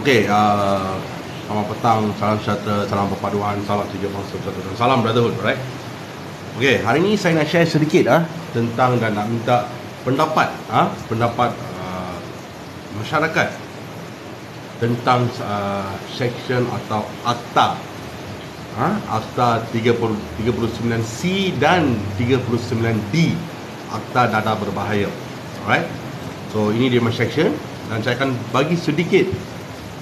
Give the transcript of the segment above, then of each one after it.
Okey, selamat petang, salam sejahtera, salam perpaduan, salam tiga bangsa bersatu dan salam brotherhood, right? Okey, hari ni saya nak share sedikit tentang dan nak minta pendapat masyarakat tentang section atau akta akta 39C dan 39D, akta dadah berbahaya. Alright, so ini dia section dan saya akan bagi sedikit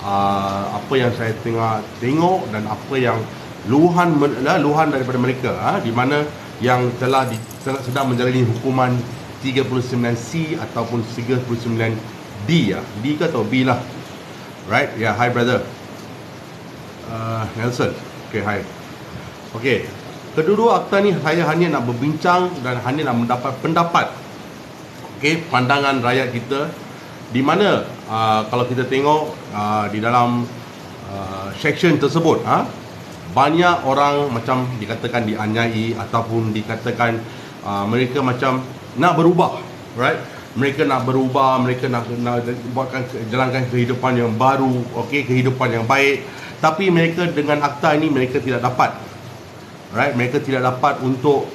apa yang saya tengok dan apa yang luahan daripada mereka, di mana yang telah sedang menjalani hukuman 39C ataupun 39D, D ke atau B lah, right? Yeah, hi brother Nelson. Okay, hi. Okay, kedua akta ni saya hanya nak berbincang dan hanya nak mendapat pendapat, okay, pandangan rakyat kita, di mana kalau kita tengok di dalam section tersebut, banyak orang macam dikatakan dianiaya ataupun dikatakan mereka macam nak berubah, right? Mereka nak berubah, mereka nak buatkan jalankan kehidupan yang baru, okey, kehidupan yang baik, tapi mereka dengan akta ini mereka tidak dapat, right? Mereka tidak dapat untuk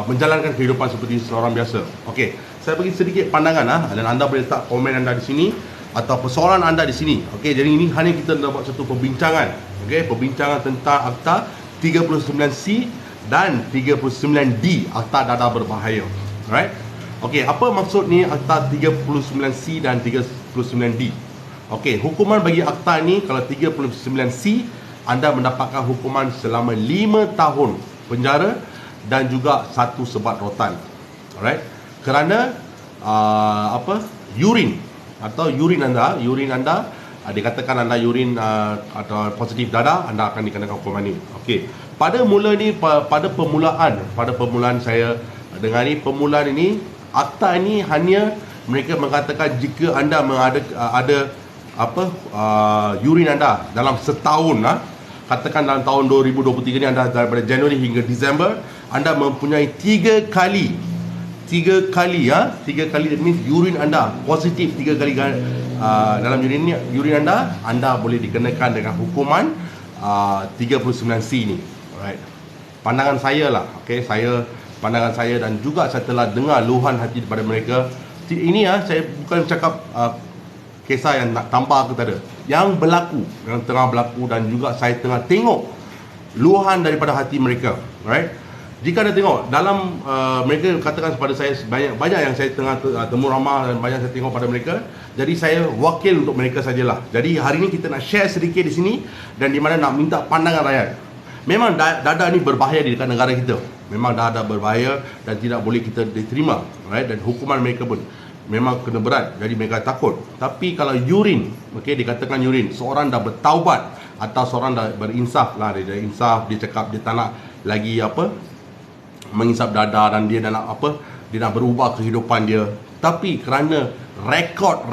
menjalankan kehidupan seperti seorang biasa. Okey, saya bagi sedikit pandangan dan anda boleh letak komen anda di sini atau persoalan anda di sini. Okey, jadi ini hanya kita nak buat satu perbincangan, okey, perbincangan tentang akta 39C dan 39D, akta dadah berbahaya, right? Okey, apa maksud ni akta 39C dan 39D? Okey, hukuman bagi akta ni, kalau 39C, anda mendapatkan hukuman selama 5 tahun penjara dan juga 1 sebat rotan. Alright? Kerana urin anda dikatakan anda urin atau positif dadah, anda akan dikenakan hukuman ni. Okey. Pada permulaan saya dengar ni, permulaan ini akta ini hanya mereka mengatakan jika anda ada urin anda dalam setahun, katakan dalam tahun 2023 ni, anda daripada Januari hingga Disember, anda mempunyai 3 kali that means urin anda positif 3 kali dalam urin anda boleh dikenakan dengan hukuman 39C ni. Alright, pandangan saya lah, okay, pandangan saya dan juga saya telah dengar luahan hati daripada mereka. Ini saya bukan cakap kisah yang nak tambah ke tak ada, yang tengah berlaku, dan juga saya tengah tengok luahan daripada hati mereka, right? Jika anda tengok dalam mereka katakan kepada saya, banyak yang saya tengah temu ramah dan banyak saya tengok pada mereka, jadi saya wakil untuk mereka sajalah. Jadi hari ini kita nak share sedikit di sini dan di mana nak minta pandangan rakyat. Memang dadah ni berbahaya di dekat negara kita, memang dadah berbahaya dan tidak boleh kita diterima, right? Dan hukuman mereka pun memang kena berat, jadi mereka takut. Tapi kalau urin, okey, dikatakan urin, seorang dah bertaubat atau seorang dah berinsaf lah, dia dah insaf, dia cakap dia tak nak lagi mengisap dadah dan dia dah nak dia nak berubah kehidupan dia. Tapi kerana rekod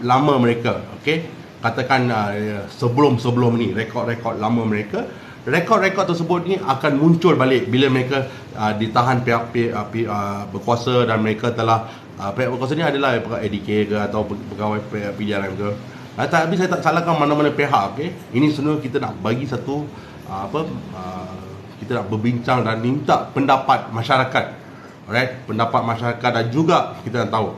lama mereka, okey, katakan sebelum ni, rekod lama mereka, rekod tersebut ni akan muncul balik bila mereka ditahan pihak berkuasa, dan mereka telah pihak berkuasa ni adalah ADK ke atau pegawai PDRM ke. Tapi saya tak salahkan mana-mana pihak, okey. Ini semua kita nak bagi satu kita nak berbincang dan minta pendapat masyarakat. Alright, pendapat masyarakat, dan juga kita nak tahu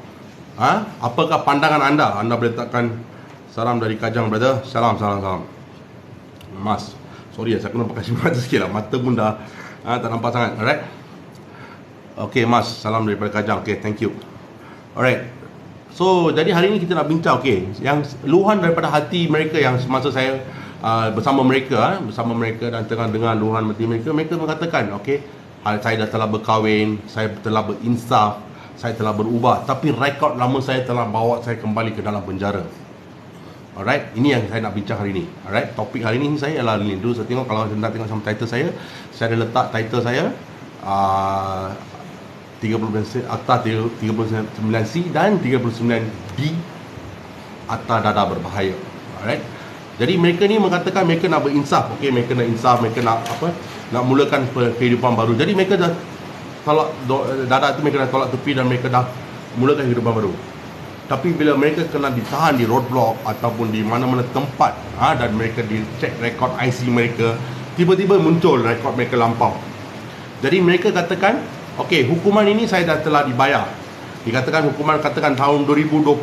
apakah pandangan anda. Anda boleh letakkan salam dari Kajang, brother. Salam. Mas, sorry saya kena pakai mata sikit lah, mata pun dah tak nampak sangat. Alright, okay Mas, salam daripada Kajang. Okay, thank you. Alright, so jadi hari ini kita nak bincang, okay, yang luahan daripada hati mereka yang semasa saya bersama mereka dan tengah dengar luahan hati mereka mengatakan, okay, saya dah telah berkahwin, saya telah berinsaf, saya telah berubah, tapi rekod lama saya telah bawa saya kembali ke dalam penjara. Alright, ini yang saya nak bincang hari ini. Alright, topik hari ini saya ialah ni. Dulu saya tengok, kalau anda tengok sama title saya ada letak title saya 39 akta 39C dan 39D, akta dadah berbahaya. Alright, jadi mereka ni mengatakan mereka nak berinsaf, okey, mereka nak insaf, mereka nak nak mulakan kehidupan baru. Jadi mereka dah tolak dadah tu, mereka dah tolak tepi dan mereka dah mulakan kehidupan baru. Tapi bila mereka kena ditahan di roadblock ataupun di mana-mana tempat, dan mereka dicek rekod IC mereka, tiba-tiba muncul rekod mereka lampau. Jadi mereka katakan, okey, hukuman ini saya dah telah dibayar. Dikatakan hukuman, katakan tahun 2020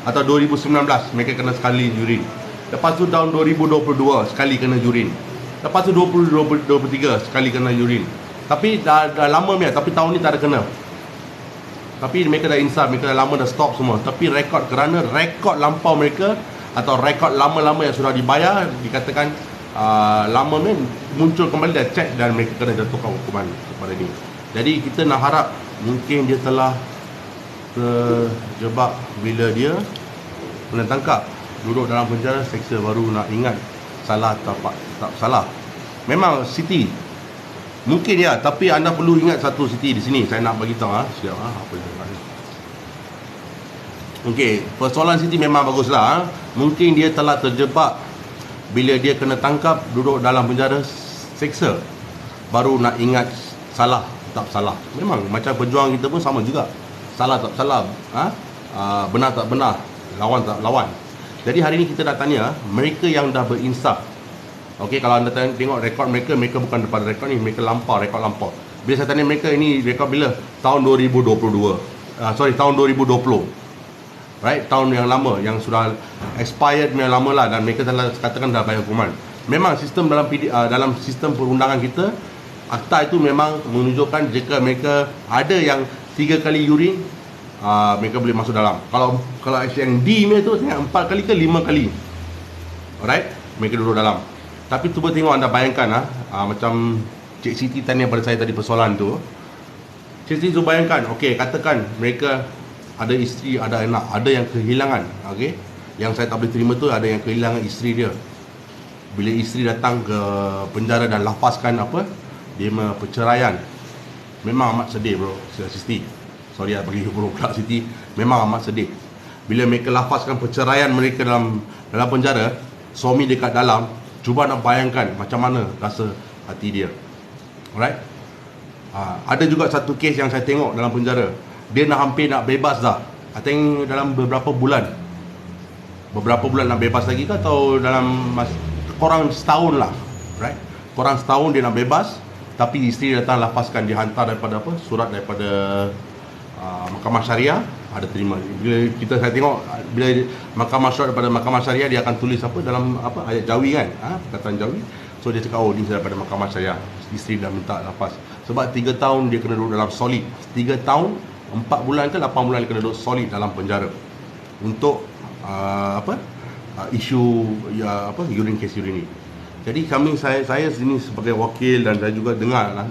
atau 2019 mereka kena sekali urine. Lepas tu tahun 2022 sekali kena urine. Lepas tu 2023 sekali kena urine. Tapi dah lama punya, tapi tahun ni tak ada kena. Tapi mereka dah insaf, mereka dah lama dah stop semua. Tapi kerana rekod lampau mereka atau rekod lama-lama yang sudah dibayar, dikatakan lama ni muncul kembali, dah cek dan mereka kena jatuhkan hukuman kepada ni. Jadi kita nak harap mungkin dia telah terjebak bila dia kena tangkap, duduk dalam penjara, seksa, baru nak ingat salah atau tak salah. Memang Siti mungkin ya, tapi anda perlu ingat satu Siti di sini. Saya nak bagi tahu siap apa dia kata. Okey, persoalan Siti memang baguslah. Mungkin dia telah terjebak bila dia kena tangkap, duduk dalam penjara, seksa, baru nak ingat salah tak salah. Memang macam pejuang kita pun sama juga. Salah tak salah, benar tak benar, lawan tak lawan. Jadi hari ini kita nak tanya mereka yang dah berinsaf. Okey, kalau anda tengok rekod mereka, mereka bukan daripada rekod ni, mereka rekod lampau. Bila saya tanya mereka, ini rekod bila? Tahun 2022. Tahun 2020. Right, tahun yang lama, yang sudah expired yang lama lah, dan mereka telah katakan dah bayar hukuman. Memang sistem dalam sistem perundangan kita, akta itu memang menunjukkan jika mereka ada yang 3 kali urine, mereka boleh masuk dalam. Kalau yang D ni tu 4 kali ke 5 kali. Alright, mereka duduk dalam. Tapi cuba tengok, anda bayangkan macam Cik Siti tanya pada saya tadi persoalan tu. Cik Siti tu bayangkan, okey, katakan mereka ada isteri, ada anak, ada yang kehilangan. Okey, yang saya tak boleh terima tu ada yang kehilangan isteri dia. Bila isteri datang ke penjara dan lafazkan dia perceraian, memang amat sedih bro, Siti. Sorry bagi pula Siti, memang amat sedih. Bila mereka lafazkan perceraian mereka dalam penjara, suami dekat dalam, cuba nak bayangkan macam mana rasa hati dia. Alright. Ada juga satu kes yang saya tengok dalam penjara. Dia hampir nak bebas dah. I think dalam beberapa bulan nak bebas lagi ke, atau dalam korang setahun lah. Right. Korang setahun dia nak bebas, tapi isteri datang lafazkan, dia hantar daripada surat daripada Mahkamah Syariah, ada terima. Bila saya tengok, bila Mahkamah Syariah, daripada Mahkamah Syariah, dia akan tulis dalam ayat Jawi kan, perkataan Jawi. So dia cakap, oh, ni daripada Mahkamah Syariah, isteri dah minta lafaz. Sebab 3 tahun dia kena duduk dalam solid. 3 tahun 4 bulan ke 8 bulan dia kena duduk solid dalam penjara untuk isu urine case urine ni. Jadi saya sini sebagai wakil, dan saya juga dengar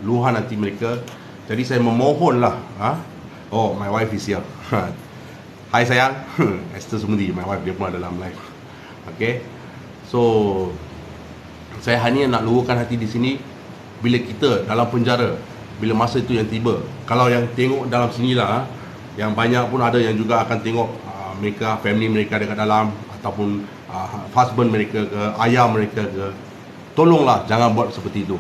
luahan hati mereka. Jadi saya memohonlah, oh, my wife is here. Hai sayang, Esther Sumudi, my wife, dia pun ada dalam live. Okay, so saya hanya nak luahkan hati di sini. Bila kita dalam penjara, bila masa itu yang tiba, kalau yang tengok dalam sinilah, yang banyak pun ada yang juga akan tengok mereka, family mereka dekat dalam, ataupun husband mereka ke, ayah mereka ke, tolonglah jangan buat seperti itu.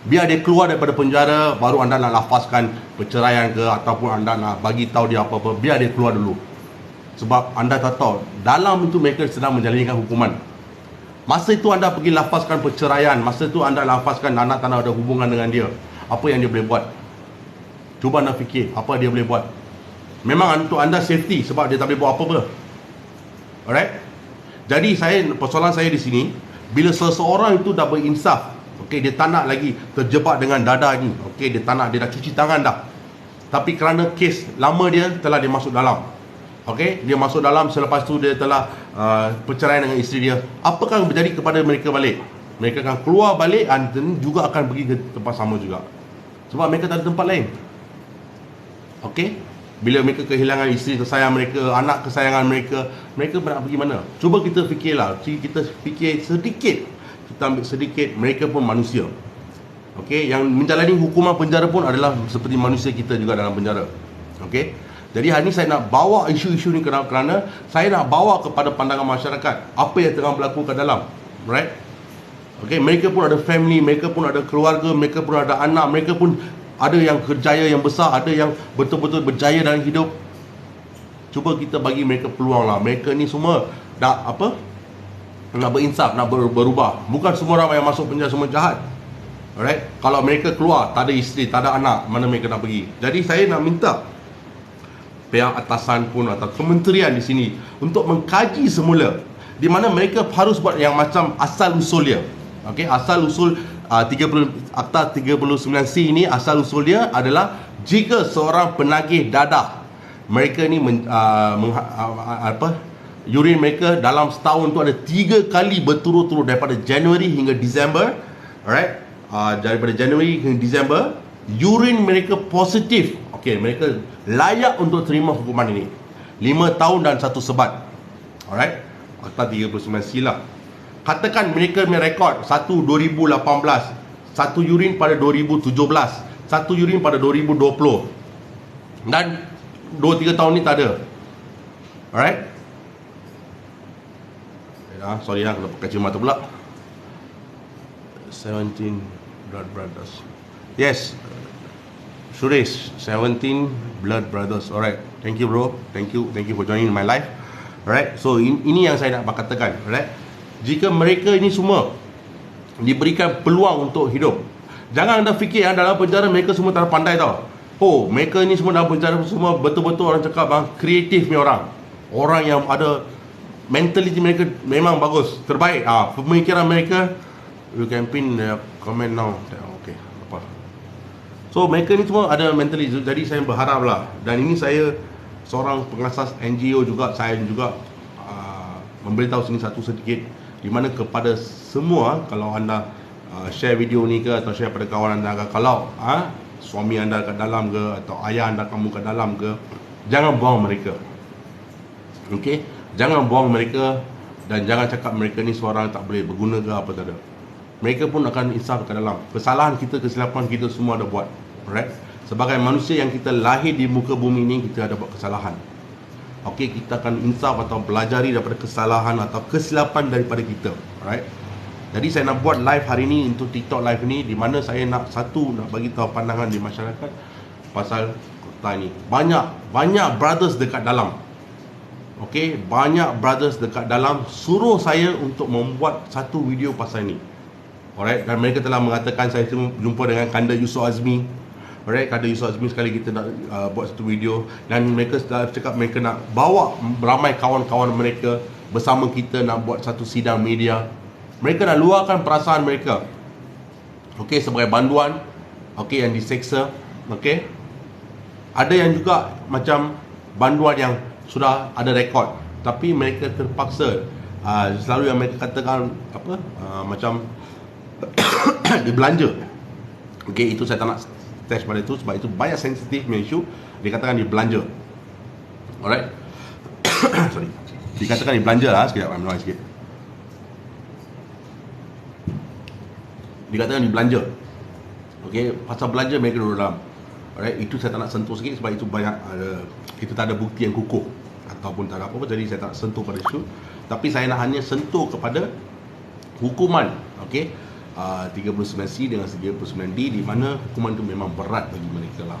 Biar dia keluar daripada penjara, baru anda nak lafazkan perceraian ke, ataupun anda nak bagi tahu dia apa-apa. Biar dia keluar dulu. Sebab anda tak tahu, dalam itu mereka sedang menjalankan hukuman. Masa itu anda pergi lafazkan perceraian, masa itu anda lafazkan anak tak nak ada hubungan dengan dia, apa yang dia boleh buat? Cuba anda fikir, apa dia boleh buat? Memang untuk anda safety, sebab dia tak boleh buat apa-apa. Alright? Jadi persoalan saya di sini, bila seseorang itu dah berinsaf, okey, dia tak nak lagi terjebak dengan dada ni. Okey, dia tak nak, dia dah cuci tangan dah. Tapi kerana kes lama dia telah dia masuk dalam. Okey, dia masuk dalam, selepas tu dia telah perceraian dengan isteri dia. Apakah yang berjadi kepada mereka balik? Mereka akan keluar balik dan juga akan pergi ke tempat sama juga. Sebab mereka tak ada tempat lain. Okey, bila mereka kehilangan isteri tersayang mereka, anak kesayangan mereka, mereka nak pergi mana? Cuba kita fikirlah, kita fikir sedikit. Kita ambil sedikit, mereka pun manusia. Okey, yang menjalani hukuman penjara pun adalah seperti manusia kita juga dalam penjara. Okey. Jadi hari ini saya nak bawa isu-isu ni kerana saya nak bawa kepada pandangan masyarakat apa yang tengah berlaku kat dalam. Right? Okey, mereka pun ada family, mereka pun ada keluarga, mereka pun ada anak, mereka pun ada yang kerjaya yang besar, ada yang betul-betul berjaya dalam hidup. cuba kita bagi mereka peluang lah. Mereka ni semua nak apa, nak berinsaf, nak berubah. Bukan semua orang yang masuk penjara semua jahat. Alright, kalau mereka keluar tak ada isteri, tak ada anak, mana mereka nak pergi? Jadi saya nak minta pihak atasan pun atau kementerian di sini untuk mengkaji semula, di mana mereka harus buat yang macam asal usul dia. Okey, asal usul 30 Akta 39C ini, asal usul dia adalah jika seorang penagih dadah, mereka ni urine mereka dalam setahun tu ada 3 kali berturut-turut daripada Januari hingga Disember, alright, daripada Januari hingga Disember, urine mereka positif, okey, mereka layak untuk terima hukuman ini 5 tahun dan 1 sebat. Alright, Akta 39C lah. Katakan mereka punya rekod 1 2018, 1 urine pada 2017, 1 urine pada 2020, dan 2-3 tahun ni tak ada. Alright, sorry lah, kena pakai kacamata pula. 17 Blood Brothers. Yes, Suresh, 17 Blood Brothers. Alright, thank you bro, thank you for joining my live. Alright, so ini yang saya nak katakan. Alright, jika mereka ini semua diberikan peluang untuk hidup, jangan anda fikir yang dalam penjara mereka semua tak pandai tau. Oh, mereka ni semua dalam penjara semua betul-betul orang cakap kreatif ni orang. Orang yang ada mentality mereka memang bagus, terbaik. Pemikiran mereka, you can pin comment now. Okay, apa? So mereka ni semua ada mentality. Jadi saya berharap lah, dan ini saya seorang pengasas NGO juga, saya juga memberitahu sini satu sedikit, di mana kepada semua, kalau anda share video ni ke atau share pada kawan anda ke, kalau suami anda kat dalam ke atau ayah anda kamu kat dalam ke, jangan buang mereka. Okey, jangan buang mereka, dan jangan cakap mereka ni seorang tak boleh berguna ke apa, tak ada. Mereka pun akan insaf kat dalam. Kesalahan kita, kesilapan kita semua ada buat. Alright, sebagai manusia yang kita lahir di muka bumi ni, kita ada buat kesalahan. Okey, kita akan insaf atau belajari daripada kesalahan atau kesilapan daripada kita. Alright, jadi saya nak buat live hari ni untuk TikTok live ni, di mana saya nak bagi tahu pandangan di masyarakat pasal kota ni. Banyak brothers dekat dalam. Okey, banyak brothers dekat dalam suruh saya untuk membuat satu video pasal ni. Alright, dan mereka telah mengatakan, saya jumpa dengan Kanda Yusof Azmi. Alright, Kanda Yusof Azmi sekali kita nak buat satu video, dan mereka sudah cakap mereka nak bawa ramai kawan-kawan mereka bersama kita nak buat satu sidang media. Mereka nak luahkan perasaan mereka, okey, sebagai banduan, okey, yang diseksa, okey. Ada yang juga macam banduan yang sudah ada rekod, tapi mereka terpaksa, selalu yang mereka katakan apa, macam dibelanja. Okey, itu saya tak nak test pada itu, sebab itu banyak sensitif punya isu. Dikatakan dibelanja. Alright. Sorry, dikatakan dibelanja lah. Sekejap, I'm sikit. Dikatakan dibelanja. Okey, pasal belanja mereka duduk dalam. Alright, itu saya tak nak sentuh sikit, sebab itu banyak kita tak ada bukti yang kukuh ataupun tak ada apa-apa, jadi saya tak nak sentuh pada isu. Tapi saya nak hanya sentuh kepada hukuman. Okey, 39C dengan 39D, di mana hukuman itu memang berat bagi mereka lah.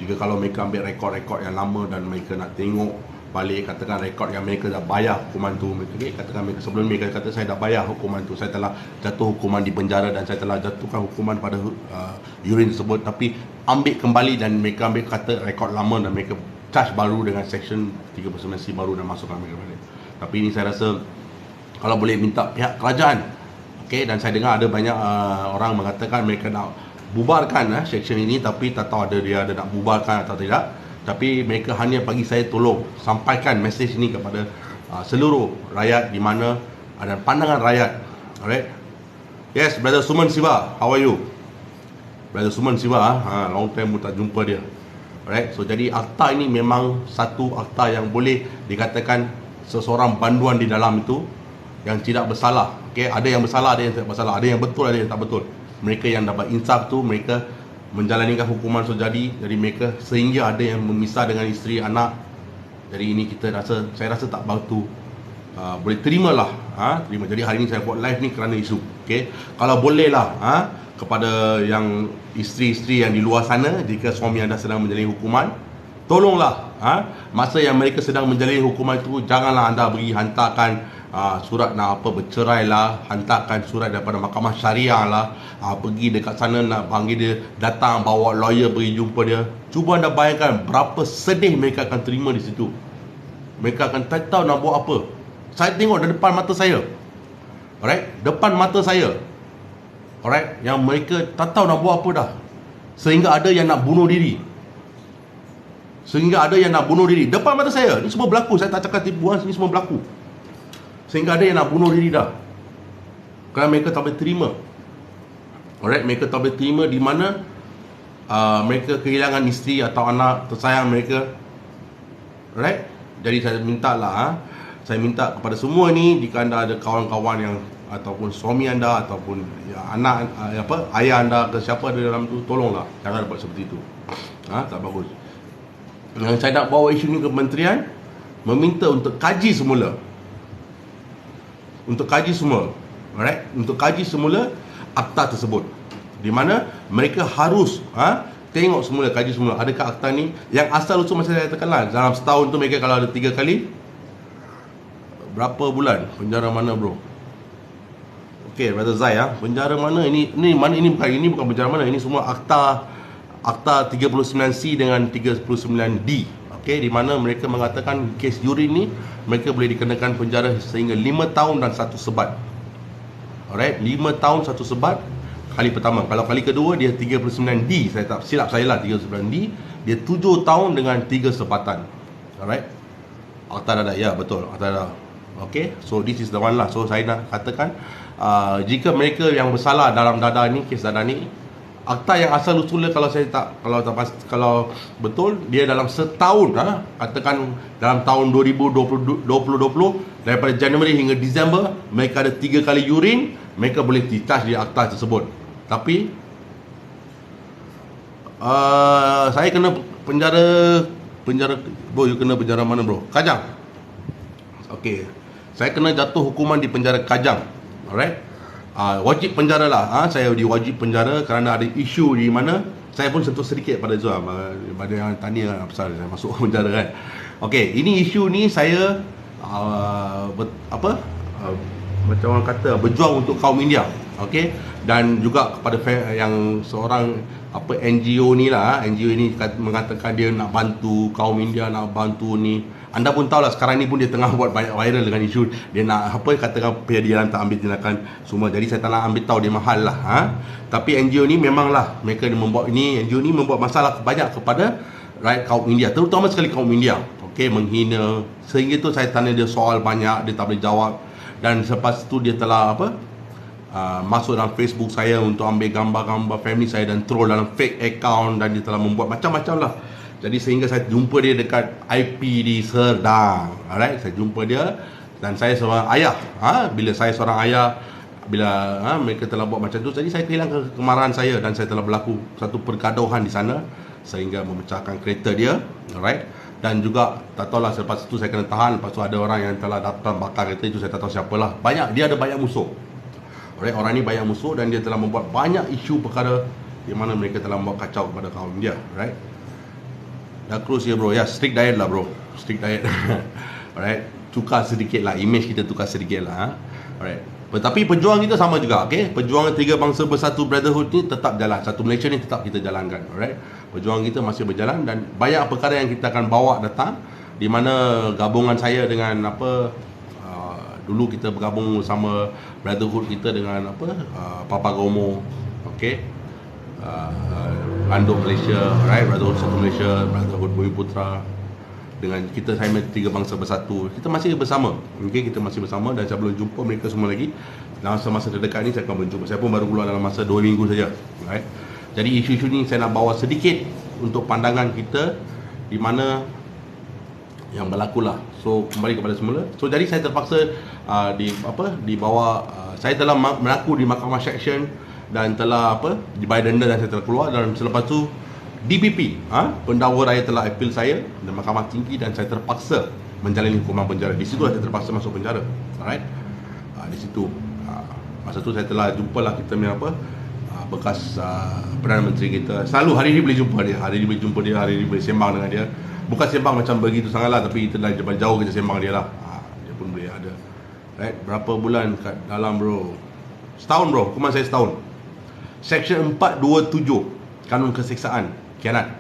Jika kalau mereka ambil rekod-rekod yang lama dan mereka nak tengok balik, katakan rekod yang mereka dah bayar hukuman tu, katakan mereka sebelum mereka kata saya dah bayar hukuman tu, saya telah jatuh hukuman di penjara dan saya telah jatuhkan hukuman pada urine tersebut, tapi ambil kembali dan mereka ambil kata rekod lama dan mereka charge baru dengan section 39C baru dan masukkan mereka balik. Tapi ini saya rasa kalau boleh minta pihak kerajaan, okey, dan saya dengar ada banyak orang mengatakan mereka nak bubarkan section ini, tapi tak tahu ada dia ada nak bubarkan atau tidak. Tapi mereka hanya bagi saya tolong sampaikan mesej ini kepada seluruh rakyat, di mana ada pandangan rakyat. Alright. Yes, Brother Suman Siva, how are you? Brother Suman Siva, long time pun tak jumpa dia. Alright, so jadi akta ini memang satu akta yang boleh dikatakan seseorang banduan di dalam itu yang tidak bersalah. Okay, ada yang bersalah, ada yang tidak bersalah, ada yang betul, ada yang tak betul. Mereka yang dapat insaf tu, mereka menjalanikan hukuman sejadi, jadi mereka sehingga ada yang memisah dengan isteri, anak. Jadi ini saya rasa tak batu boleh terimalah, terima. Jadi hari ini saya buat live ni kerana isu. Okey, kalau boleh lah kepada yang isteri-isteri yang di luar sana, jika suami anda sedang menjalani hukuman, tolonglah masa yang mereka sedang menjalani hukuman itu, janganlah anda hantarkan surat nak bercerai lah, hantarkan surat daripada mahkamah syariah lah, pergi dekat sana nak panggil dia datang bawa lawyer pergi jumpa dia. Cuba anda bayangkan berapa sedih mereka akan terima di situ. Mereka akan tak tahu nak buat apa. Saya tengok di depan mata saya, alright, depan mata saya, alright, yang mereka tak tahu nak buat apa dah, sehingga ada yang nak bunuh diri. Depan mata saya. Ini semua berlaku, saya tak cakap tipuan, ini semua berlaku. Sehingga ada yang nak bunuh diri dah, kerana mereka tak boleh terima. Alright, mereka tak boleh terima di mana mereka kehilangan isteri atau anak tersayang mereka. Alright. Jadi saya minta lah, saya minta kepada semua ni, jika anda ada kawan-kawan yang ataupun suami anda ataupun anak ayah anda ke siapa ada dalam tu, tolonglah jangan buat seperti itu. Tak bagus. Yang saya nak bawa isu ni ke kementerian, meminta untuk kaji semula. Alright, untuk kaji semula akta tersebut, di mana mereka harus tengok semula, kaji semula adakah akta ni yang asal usul. Macam saya katakanlah, dalam setahun tu mereka kalau ada 3 kali, berapa bulan penjara mana bro? Okey, Brother Zai, penjara mana ini bukan penjara mana, ini semua akta 39C dengan 39D. Okey, di mana mereka mengatakan kes urin ni mereka boleh dikenakan penjara sehingga 5 tahun dan 1 sebat. Alright, 5 tahun 1 sebat kali pertama. Kalau kali kedua dia 39D, saya tak silap saya lah, 39D dia 7 tahun dengan 3 sebatan. Alright, akta dadah, ya betul, akta dadah. Okay, so this is the one lah. So saya nak katakan, jika mereka yang bersalah dalam dadah ni, kes dadah ni, akta yang asal usulnya kalau betul dia dalam setahun, katakan dalam tahun 2020 daripada Januari hingga Disember mereka ada 3 kali urin, mereka boleh di-charge di akta tersebut. Tapi saya kena penjara bro. You kena penjara mana bro? Kajang. Okey, saya kena jatuh hukuman di penjara Kajang. Alright, wajib penjara lah. Saya diwajib penjara kerana ada isu di mana saya pun sentuh sedikit pada Zul, pada yang tanya pasal saya masuk penjara kan. Okey, ini isu ni saya macam orang kata berjuang untuk kaum India. Okey, dan juga kepada yang seorang NGO ni lah, NGO ini mengatakan dia nak bantu kaum India, nak bantu ni. Anda pun tahulah sekarang ni pun dia tengah buat banyak viral dengan isu dia nak katakan pihak tak ambil tindakan semua. Jadi saya tak nak ambil tahu dia mahal lah. Tapi NGO ni memanglah mereka NGO ni membuat masalah banyak kepada rakyat kaum India, terutama sekali kaum India. Okey, menghina, sehingga tu saya tanya dia soal banyak, dia tak boleh jawab. Dan selepas tu dia telah masuk dalam Facebook saya untuk ambil gambar-gambar family saya dan troll dalam fake account, dan dia telah membuat macam-macam lah. Jadi sehingga saya jumpa dia dekat IP di Serdang. Alright, saya jumpa dia, dan saya seorang ayah. Bila saya seorang ayah, bila mereka telah buat macam tu, jadi saya kehilangan kemarahan saya, dan saya telah berlaku satu pergaduhan di sana sehingga memecahkan kereta dia. Alright, dan juga tak tahulah selepas itu saya kena tahan. Lepas tu ada orang yang telah datang bakar kereta itu, saya tak tahu siapalah. Dia ada banyak musuh. Alright, orang ni banyak musuh, dan dia telah membuat banyak isu perkara di mana mereka telah membuat kacau kepada kaum dia. Alright, dah close ya bro. Ya, strict diet lah bro, strict diet. Alright, tukar sedikit lah, image kita tukar sedikit lah. Alright, tetapi perjuangan kita sama juga. Okay, perjuangan Tiga Bangsa Bersatu Brotherhood ni tetap jalan, Satu Malaysia ni tetap kita jalankan. Alright, perjuangan kita masih berjalan, dan banyak perkara yang kita akan bawa datang, di mana gabungan saya dengan dulu kita bergabung sama Brotherhood kita dengan Papa Gomo. Okay, Anduk Malaysia, right, Brotherhood Satu Malaysia, Brotherhood Bumi Putra, dengan kita saya Tiga Bangsa Bersatu, kita masih bersama. Okay, kita masih bersama, dan saya belum jumpa mereka semua lagi. Dalam masa terdekat ni saya akan berjumpa. Saya pun baru keluar dalam masa 2 minggu saja. Right, jadi isu-isu ni saya nak bawa sedikit untuk pandangan kita di mana yang berlaku lah. So kembali kepada semula. So jadi saya terpaksa di bawah saya telah berlaku di Mahkamah Seksyen, dan telah dibayar denda, dan saya telah keluar. Dan selepas tu DPP, pendakwa raya telah appeal saya di Mahkamah Tinggi, dan saya terpaksa menjalani hukuman penjara. Di situ saya terpaksa masuk penjara. Alright, di situ masa tu saya telah jumpalah kita punya bekas Perdana Menteri kita. Selalu hari ni boleh jumpa dia, hari ni boleh sembang dengan dia. Bukan sembang macam begitu sangatlah, tapi kita dah jauh kita sembang dia lah. Dia pun boleh ada. Right, berapa bulan kat dalam bro? Setahun bro, hukuman saya setahun. Section 427 Kanun Keseksaan Khianat.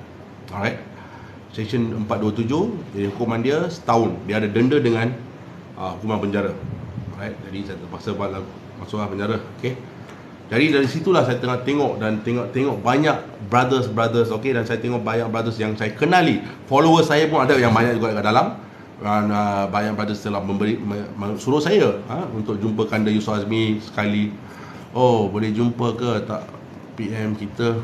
Alright, Section 427, jadi hukuman dia setahun. Dia ada denda dengan hukuman penjara. Alright, jadi saya terpaksa masuklah penjara. Okay, jadi dari situlah saya tengah tengok banyak brothers, okay, dan saya tengok banyak brothers yang saya kenali. Followers saya pun ada yang banyak juga kat dalam. Dan banyak brothers telah suruh saya untuk jumpa Kanda Yusof Azmi sekali. Oh, boleh jumpa ke tak? PM kita.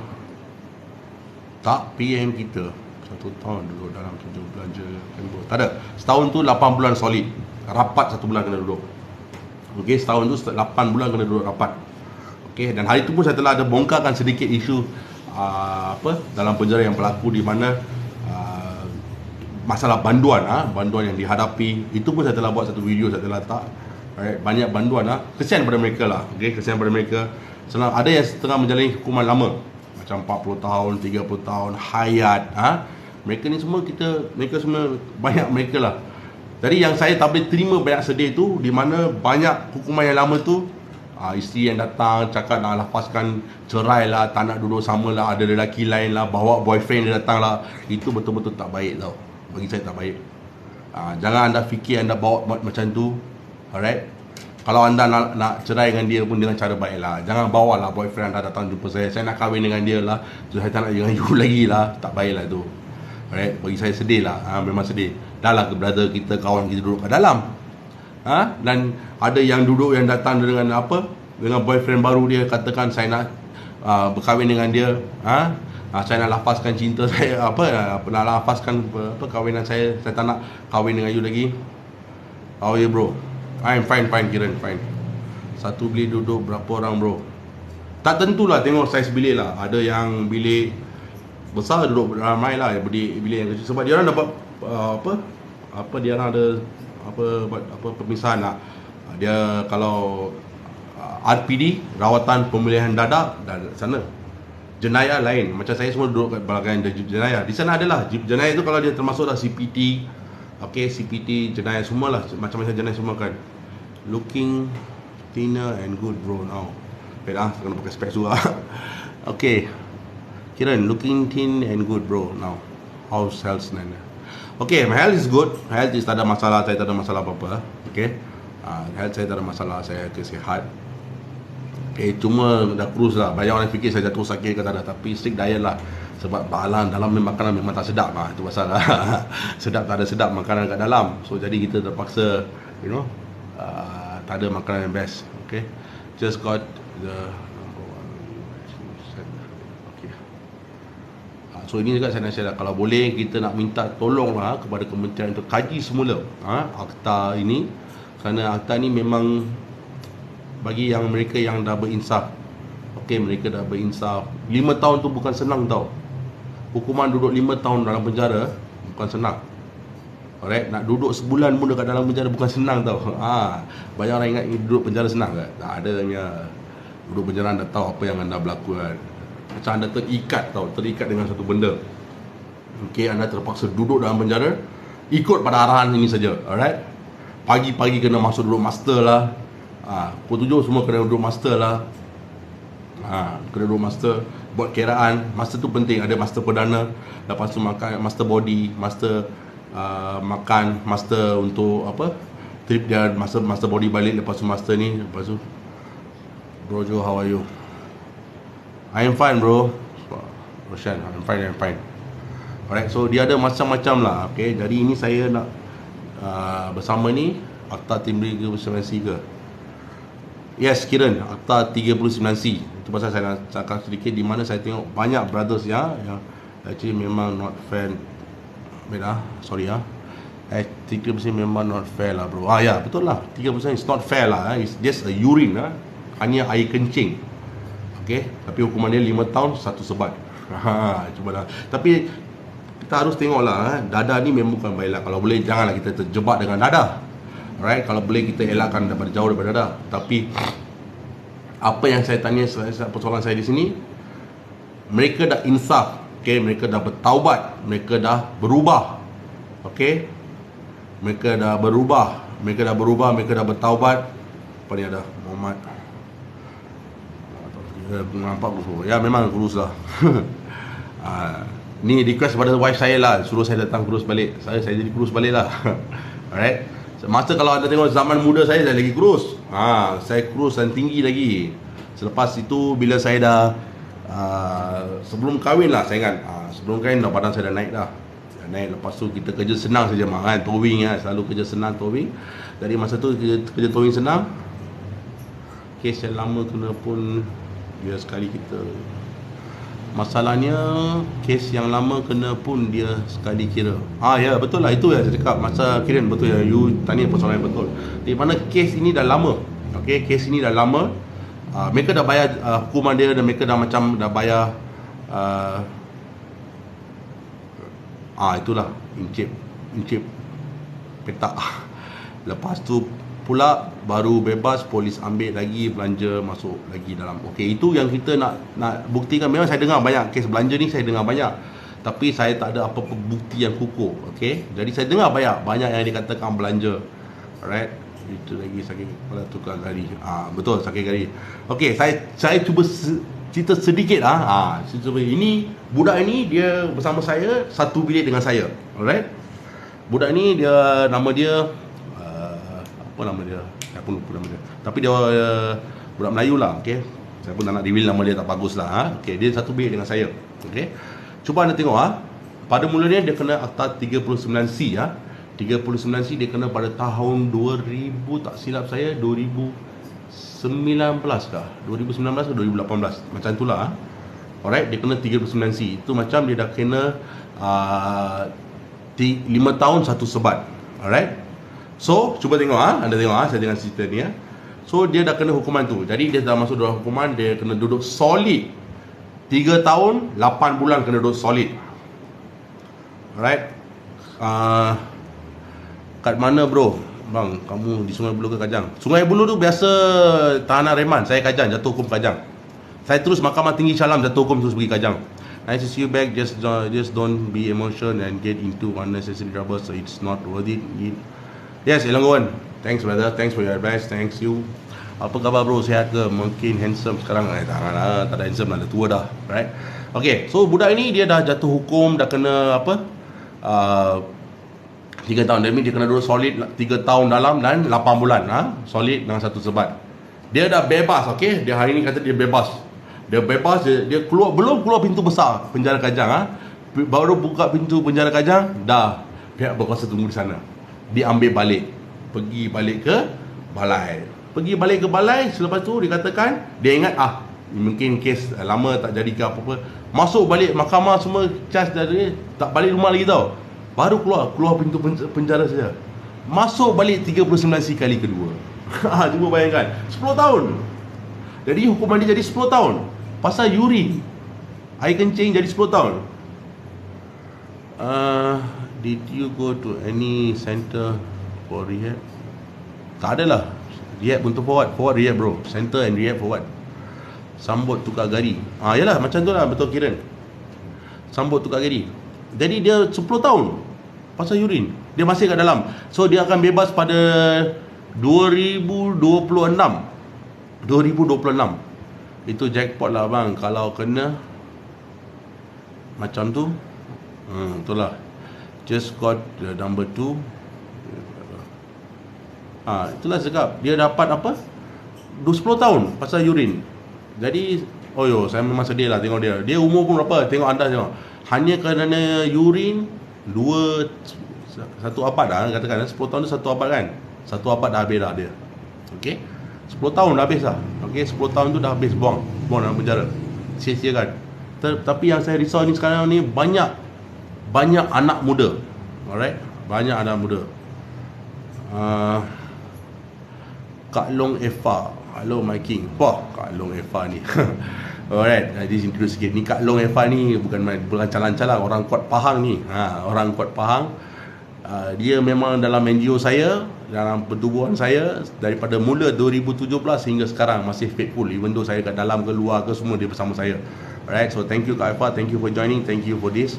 Tak PM kita 1 tahun duduk dalam 7 belanja Kembo. Tak ada. Setahun tu 8 bulan solid. Rapat 1 bulan kena duduk. Okey, setahun tu 8 bulan kena duduk rapat. Okey, dan hari tu pun saya telah ada bongkarkan sedikit isu dalam penjara yang berlaku, di mana masalah banduan banduan yang dihadapi. Itu pun saya telah buat satu video, saya telah letak. Right, banyak banduan kesian pada mereka lah. Okey, kesian pada mereka. Senang ada yang tengah menjalani hukuman lama, macam 40 tahun, 30 tahun, hayat. Mereka ni semua mereka semua banyak mereka lah. Jadi yang saya tak boleh terima banyak sedih tu, di mana banyak hukuman yang lama tu isteri yang datang cakap nak lepaskan cerai lah, tak nak duduk sama lah, ada lelaki lain lah, bawa boyfriend dia datang lah. Itu betul-betul tak baik tau. Bagi saya tak baik. Jangan anda fikir anda bawa macam tu. Alright, kalau anda nak cerai dengan dia pun dengan cara baik lah. Jangan bawa lah boyfriend anda datang jumpa saya nak kahwin dengan dia lah, so saya tak nak dengan you lagi lah. Tak baik lah tu. Alright, bagi saya sedih lah. Memang sedih. Dah lah ke brother kita, kawan kita duduk kat dalam. Dan ada yang duduk, yang datang dengan dengan boyfriend baru dia, katakan saya nak berkahwin dengan dia. Saya nak lapaskan cinta saya, nak lapaskan kahwinan saya tak nak kahwin dengan you lagi. Oh yeah bro, I'm fine Kiran, fine. Satu bilik duduk berapa orang bro? Tak tentulah, tengok saiz bilik lah. Ada yang bilik besar duduk ramai lah, bilik yang kecil. Sebab dia orang dapat dia orang ada pemisahan lah. Dia kalau RPD, rawatan pemulihan dadak, dan sana. Jenayah lain, macam saya semua duduk kat belakang jenayah. Di sana adalah jenayah tu, kalau dia termasuk lah CPT, okay, CPT, jenayah semualah, macam-macam jenayah semua kan. Looking thinner and good bro now. Wait kena pakai spek juga. Okay, Kiran, looking thin and good bro now. How's health nana? Okay, my health is good. Health is tak ada masalah, saya tak ada masalah apa-apa. Okay, health saya tak ada masalah, saya sihat. Okay, cuma dah kurus lah. Banyak orang fikir saya jatuh sakit ke tak ada, tapi strict diet lah. Sebab bahalang dalam makanan memang tak sedap lah. Itu pasal lah. Sedap tak ada sedap makanan kat dalam. So jadi kita terpaksa tak ada makanan yang best. Okay, just got the number 1. Okay. So ini juga saya nak share lah. Kalau boleh kita nak minta tolong lah kepada kementerian untuk kaji semula akta ini. Kerana akta ni memang bagi yang mereka yang dah berinsaf. Okay, mereka dah berinsaf. 5 tahun tu bukan senang tau. Hukuman duduk 5 tahun dalam penjara bukan senang. Alright, nak duduk sebulan pun dekat dalam penjara bukan senang tau. Banyak orang ingat duduk penjara senang ke? Tak ada punya. Duduk penjara anda tahu apa yang anda berlaku kan. Macam anda terikat tau, terikat dengan satu benda. Okay, anda terpaksa duduk dalam penjara ikut pada arahan ini saja. Alright, pagi-pagi kena masuk duduk master lah. Pukul 7 semua kena duduk master lah. Kena duduk master, buat kiraan. Master tu penting, ada master perdana, lepas tu makan master body, master makan, master untuk trip dia, master body balik, lepas tu master ni, lepas tu bro Joe, how are you? I am fine bro. Roshan, I'm fine. Alright, so dia ada macam-macam lah. Okay, jadi ini saya nak bersama ni akta 39C ke? Yes, Kiran, akta 39C. Itu pasal saya nak cakap sedikit, di mana saya tengok banyak brothers yang actually memang not fair. Sorry 30% memang not fair lah bro. Ya, betul lah, 30% is not fair lah. It's just a urine hanya air kencing. Okay, tapi hukuman dia 5 tahun 1 sebat. Cuba lah. Tapi kita harus tengok lah, dada ni memang bukan baik lah. Kalau boleh janganlah kita terjebak dengan dada. Alright, kalau boleh kita elakkan jauh daripada dada. Tapi Apa yang saya tanya, persoalan saya di sini, mereka dah insaf, okey, mereka dah bertaubat, mereka dah berubah, okey, mereka dah berubah, mereka dah bertaubat. Apa ni ada Muhammad, nampak kurus, ya memang kurus lah. Ni request pada wife saya lah, suruh saya datang kurus balik, saya jadi kurus balik lah. Alright, masa kalau anda tengok zaman muda saya lagi kurus, saya kurus dan tinggi lagi. Selepas itu bila saya dah sebelum kahwin lah, saya ingat sebelum kahwin dah badan saya dah naik dah. Naik, lepas tu kita kerja senang saja kan, towing selalu kerja senang towing. Dari masa tu kerja towing senang. Kes yang lama kena pun dia sekali kita. Masalahnya kes yang lama kena pun dia sekali kira. Ya betul lah, itu yang saya cakap masa kirim, betul ya, you tanya persoalan yang betul. Di mana kes ini dah lama. Okey, kes ini dah lama. Mereka dah bayar hukuman dia, dan mereka dah macam dah bayar itulah incip petak. Lepas tu pula baru bebas, polis ambil lagi, belanja masuk lagi dalam. Okey, itu yang kita nak buktikan. Memang saya dengar banyak kes belanja ni, saya dengar banyak, tapi saya tak ada apa-apa bukti yang kukuh. Okey, jadi saya dengar banyak yang dikatakan belanja. Alright, itu lagi sakit kepala tukar gari. Betul, sakit gari. Okey, saya cuba cerita sedikit ini budak ini dia bersama saya satu bilik dengan saya. Alright, budak ni dia nama dia apa nama dia? Saya pun lupa nama dia. Tapi dia budak Melayu lah, okey. Saya pun tak nak reveal nama dia, tak bagus lah. Okey, dia satu bilik dengan saya. Okey. Cuba anda tengok pada mulanya dia kena akta 39C 39C dia kena pada tahun 2000, tak silap saya 2019 kah? 2019 ke 2018? Macam itulah. Alright, dia kena 39C. Itu macam dia dah kena 5 tahun 1 sebat. Alright. So, cuba tengok anda tengok saya dengan cerita ni So, dia dah kena hukuman tu. Jadi dia dah masuk dalam hukuman, dia kena duduk solid 3 tahun 8 bulan kena duduk solid. Alright. Kat mana bro? Bang, kamu di Sungai Buloh ke Kajang? Sungai Buloh tu biasa tahanan reman. Saya Kajang, jatuh hukum Kajang. Saya terus Mahkamah Tinggi Shalam, jatuh hukum terus pergi Kajang. Nice to see you back. Just don't be emotional and get into unnecessary trouble. So it's not worth it. Yes, Elanggoan. Thanks brother, thanks for your advice, thanks you. Apa khabar bro, sihat ke? Mungkin handsome sekarang. Tak ada handsome lah, dah tua dah. Right? Okay, so budak ini dia dah jatuh hukum, dah kena 3 tahun. Demi dia kena duduk solid 3 tahun dalam dan 8 bulan solid dengan 1 sebat. Dia dah bebas, okay. Dia hari ni kata dia bebas. Dia bebas, dia keluar, belum keluar pintu besar penjara Kajang baru buka pintu penjara Kajang, dah pihak berkuasa tunggu di sana. Dia ambil balik, pergi balik ke balai. Selepas tu dikatakan, dia ingat mungkin kes lama tak jadi ke apa-apa. Masuk balik mahkamah semua, charge dari tak balik rumah lagi tau. Baru keluar pintu penjara saja, masuk balik 39C kali kedua. Cuba bayangkan, 10 tahun. Jadi hukuman dia jadi 10 tahun pasal urine, air kencing, jadi 10 tahun. Did you go to any center for rehab? Tak ada lah. Rehab untuk forward rehab bro. Center and rehab for what? Sambut tukar gari. Yalah macam tu lah, betul Kiran. Sambut tukar gari. Jadi dia 10 tahun pasal urine. Dia masih kat dalam. So dia akan bebas pada 2026. Itu jackpot lah bang, kalau kena macam tu. Itulah. Just got the number 2. Itulah cakap, dia dapat apa? 10 tahun pasal urine. Jadi saya memang sedih lah tengok dia. Dia umur pun berapa? Tengok anda tengok. Hanya kerana urine 1 abad dah, katakan 10 tahun tu 1 abad kan. 1 abad dah habis dah dia. Okey. 10 tahun dah habis dah. Okey, 10 tahun tu dah habis, buang dalam penjara. Sia-sia kan. Tapi yang saya risau ni sekarang ni banyak anak muda. Alright, banyak anak muda. Kak Long Eva, hello my king. Kak Long Eva ni. Alright, jadi introduce sikit. Ni Kak Long Eva ni bukan calang-calang, orang Kuat Pahang ni. Orang Kuat Pahang. Dia memang dalam NGO saya, dalam pertubuhan saya daripada mula 2017 hingga sekarang masih faithful, even though saya kat dalam ke luar ke semua dia bersama saya. Alright, so thank you Kak Aifah, thank you for joining, thank you for this.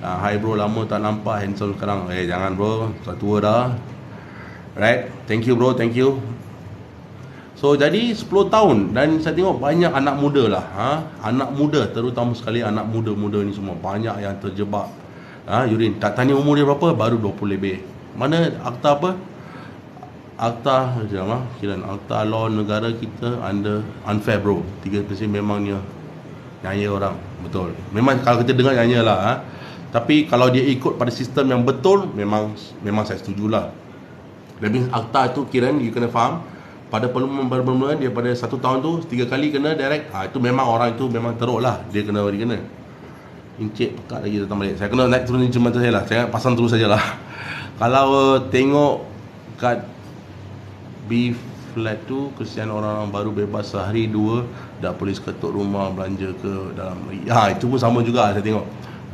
Hi bro, lama tak nampak, handsome sekarang. Jangan bro, dah tua dah. Alright, thank you bro, thank you. So jadi 10 tahun dan saya tengok banyak anak muda lah, anak muda, terutama sekali anak muda-muda ni semua banyak yang terjebak. Yurin, tak tanya umur dia berapa, baru 20 lebih. Mana akta apa? Akta, kira akta law negara kita under unfair bro. 3% memang dia nyaya orang, betul. Memang kalau kita dengar nyaya lah, tapi kalau dia ikut pada sistem yang betul, memang saya setujulah. Lebih akta tu kira you kena faham, pada parlimen bermula dia pada 1 tahun tu 3 kali kena direct. Itu memang orang itu memang teruk lah, dia kena. Encik pekat lagi datang balik. Saya kena naik turun encik mata saya lah. Saya pasang terus sajalah. Kalau tengok kat B flat tu, kesian orang-orang baru bebas sehari dua dah polis ketuk rumah belanja ke dalam. Itu pun sama juga saya tengok.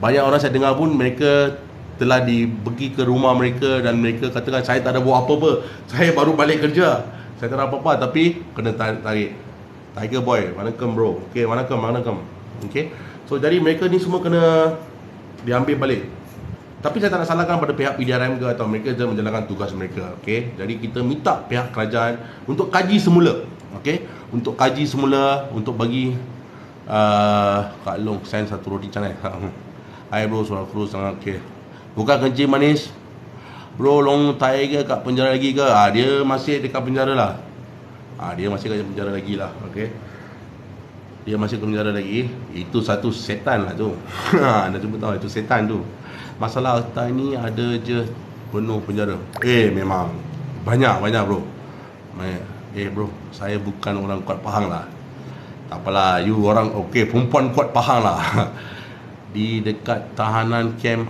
Banyak orang saya dengar pun mereka telah pergi ke rumah mereka dan mereka katakan saya tak ada buat apa-apa. Saya baru balik kerja. Saya tak ada apa-apa tapi kena tarik. Tiger boy, wanakkam bro. Okey, wanakkam. Okey. So jadi mereka ni semua kena diambil balik. Tapi saya tak nak salahkan pada pihak PDRM ke atau mereka je menjalankan tugas mereka. Okey. Jadi kita minta pihak kerajaan untuk kaji semula. Okey. Untuk kaji semula, untuk bagi Kak Long send satu roti canai. Hai bro, suara cruise sangat okey. Bukan kencing manis. Bro, Long Tiger kat penjara lagi ke? Dia masih dekat penjara lah. Dia masih kat penjara lagi lah. Okey. Dia masih ke penjara lagi. Itu satu setan lah tu. Anda cuba tahu itu setan tu. Masalah akta ni ada je penuh penjara. Memang banyak bro. Bro, saya bukan orang kuat Pahang lah. Tak apalah, you orang okey, perempuan kuat Pahang lah. Di dekat tahanan camp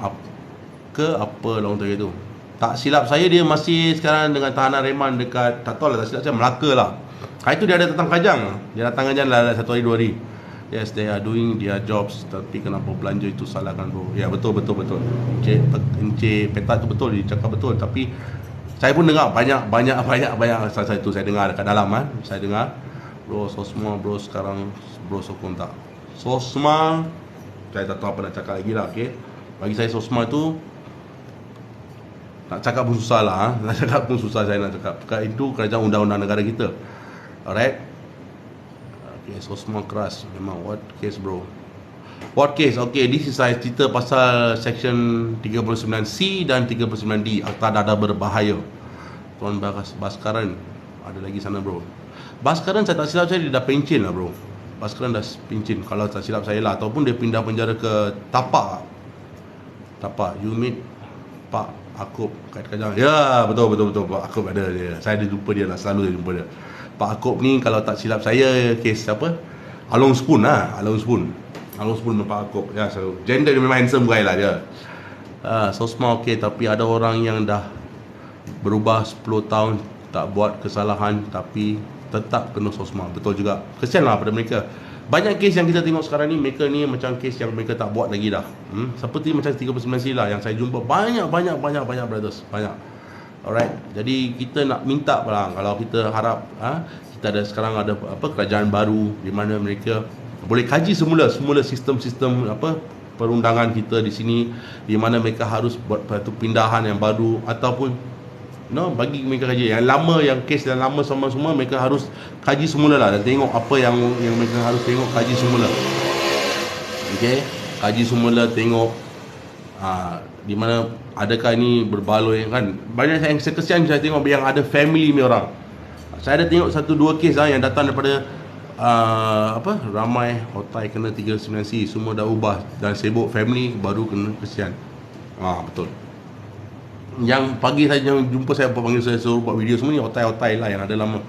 apa long tu. Tak silap saya dia masih sekarang dengan tahanan reman dekat, tak tahu lah, tak silap saya Melaka lah. Hari tu dia ada datang Kajang. Dia datang Kajang lah 1 hari 2 hari. Yes, they are doing their jobs. Tapi kenapa belanja itu salahkan bro? Ya betul. Encik Petat tu betul, dia cakap betul. Tapi saya pun dengar banyak salah itu saya dengar dekat dalam saya dengar. Bro, Sosma bro sekarang bro sokong tak? Sosma saya tak tahu apa nak cakap lagi lah. Okay? Bagi saya Sosma tu nak cakap pun susah lah. Nak cakap pun susah saya nak cakap. Itu kerajaan undang-undang negara kita. Alright. Okay, Sosma keras. Memang what case bro? What case? Okay, this is saya cerita pasal section 39C dan 39D Akta Dadah Berbahaya. Tuan Baskaran ada lagi sana bro. Baskaran saya tak silap saya dia dah pencin lah bro. Baskaran dah pencin kalau tak silap saya lah. Ataupun dia pindah penjara ke Tapak. You meet Pak Akop kat Kajang. Ya betul Pak Akop ada dia. Saya ada jumpa dia lah, selalu saya jumpa dia. Pak Akop ni kalau tak silap saya kes apa? Along Spoon dengan Pak Akop. Ya, so gender dia memang handsome guy lah dia. Sosma okey, tapi ada orang yang dah berubah 10 tahun tak buat kesalahan tapi tetap kena Sosma. Betul juga. Kesian lah pada mereka. Banyak kes yang kita tengok sekarang ni, mereka ni macam kes yang mereka tak buat lagi dah. Seperti macam 39C lah yang saya jumpa banyak brothers, banyak. Alright. Jadi kita nak minta lah, kalau kita harap kita ada sekarang ada kerajaan baru di mana mereka boleh kaji semula sistem-sistem perundangan kita di sini, di mana mereka harus buat satu pindahan yang baru ataupun bagi mereka kaji yang lama, yang kes yang lama semua mereka harus kaji semula lah dan tengok apa yang mereka harus tengok, kaji semula. Okey, kaji semula, tengok di mana adakah ini berbaloi kan. Banyak yang saya kesian saya tengok yang ada family ni orang. Saya ada tengok 1-2 kes yang datang daripada ramai hotai kena 39C, semua dah ubah dan sibuk family baru kena, kesian. Betul. Yang pagi saya jumpa saya panggil saya suruh buat video semua ni hotai-hotai lah yang ada lama.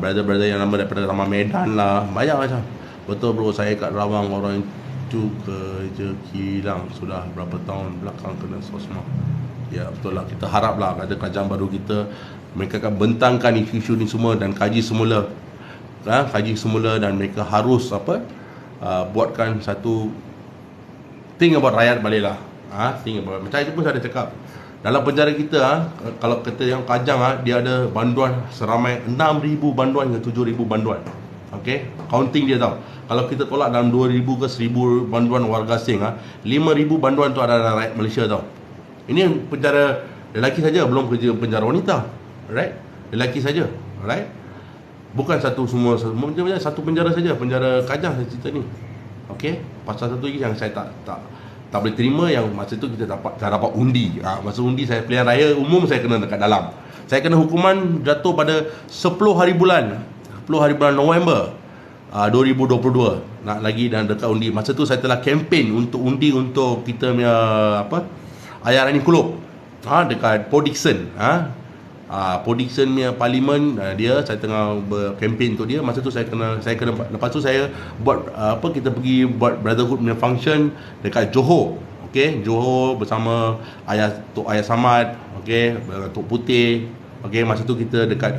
Brother-brother yang lama daripada Ramah Medan lah, banyak macam. Betul bro, saya kat Rawang orang itu kerja kilang sudah berapa tahun belakang kena Sosma. Ya betul lah, kita harap lah ada kerajaan baru kita, mereka akan bentangkan isu-isu ni semua dan kaji semula. Kaji semula dan mereka harus buatkan satu think about rakyat balik lah. Think about, macam itu pun saya ada cakap Dalam penjara kita kalau kita yang Kajang dia ada banduan seramai 6,000 banduan hingga 7,000 banduan. Okey, counting dia tau. Kalau kita tolak dalam 2,000 ke 1,000 banduan warga asing 5,000 banduan tu ada dalam rakyat Malaysia tau. Ini penjara lelaki saja, belum kerja penjara wanita. Alright? Lelaki saja. Alright? Bukan satu semua satu penjara saja, penjara Kajang saya cerita ni. Okey, pasal satu lagi yang saya tak boleh terima, yang masa tu kita tak dapat undi. Masa undi saya pilihan raya umum, saya kena dekat dalam. Saya kena hukuman jatuh pada 10 hari bulan November 2022. Nak lagi dan dekat undi. Masa tu saya telah kempen untuk undi untuk kita punya Ayah Rani Kulub dekat Port Dickson. Port Dickson punya parlimen, saya tengah berkempen untuk dia. Masa tu saya kena lepas tu saya buat kita pergi buat brotherhood punya function dekat Johor. Okey, Johor bersama Tok Ayah Samad, okey, Tok Putih. Okey, masa tu kita dekat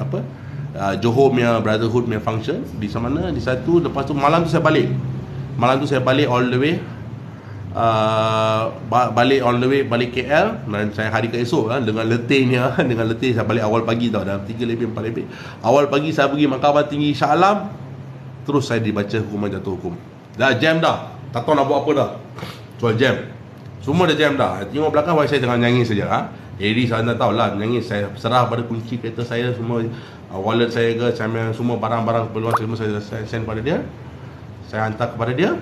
Johor punya brotherhood punya function di mana di satu. Lepas tu malam tu saya balik all the way balik KL, dan saya hari keesok dengan letihnya dengan letih saya balik awal pagi tau, dalam 3 lebih 4 lebih awal pagi saya pergi Mahkamah Tinggi Shah Alam. Terus saya dibaca hukuman jatuh hukum. Dah jam dah, tak tahu nak buat apa dah. Soal jam, semua dah jam dah. Tengok belakang saya tengah nangis saja. Jadi saya tak tahu lah, nangis. Saya serah pada kunci kereta saya semua, wallet saya ke, saya semua barang-barang keperluan semua saya send pada dia, saya hantar kepada dia.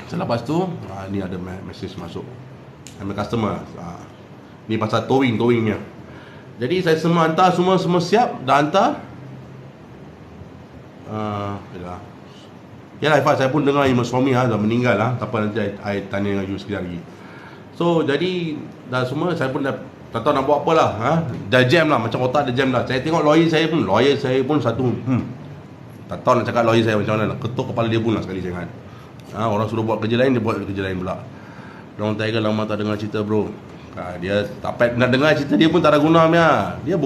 Selepas tu ni ada message masuk, I'm a customer, ni pasal towingnya. Jadi saya semua hantar, semua siap, dah hantar. Yalah Ifat, saya pun dengar Imam suami dah meninggal tak apa, nanti I tanya dengan you sekejap lagi. So jadi dah semua, saya pun dah tak tahu nak buat apa lah. Dah jam lah, macam otak dah jam lah. Saya tengok lawyer saya pun satu tak tahu nak cakap lawyer saya macam mana, ketuk kepala dia pun lah sekali jangan. Orang suruh buat kerja lain, dia buat kerja lain pula. Orang Tiger lama tak dengar cerita bro. Dia tak nak dengar cerita, dia pun tak ada guna punya. Dia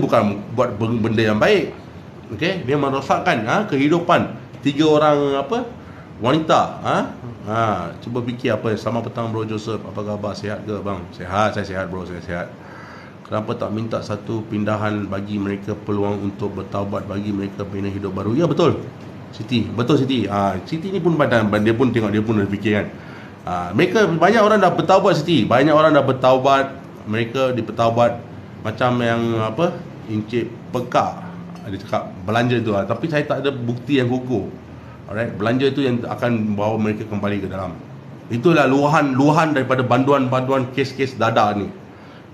bukan buat benda yang baik. Okey, dia merosakkan kehidupan 3 orang wanita. Cuba fikir selamat petang bro Joseph, apa khabar, sihat ke bang? Sihat, saya sihat bro, saya sihat. Kenapa tak minta satu pindahan bagi mereka peluang untuk bertaubat, bagi mereka bina hidup baru? Ya betul Siti, betul Siti. Siti ni pun dia pun tengok, dia pun ada fikir kan. Mereka banyak orang dah bertaubat Siti. Banyak orang dah bertaubat. Mereka bertaubat macam yang Encik Pekak dia cakap belanja tu tapi saya tak ada bukti yang kukuh. Alright, belanja tu yang akan bawa mereka kembali ke dalam. Itulah luahan daripada banduan kes-kes dadah ni.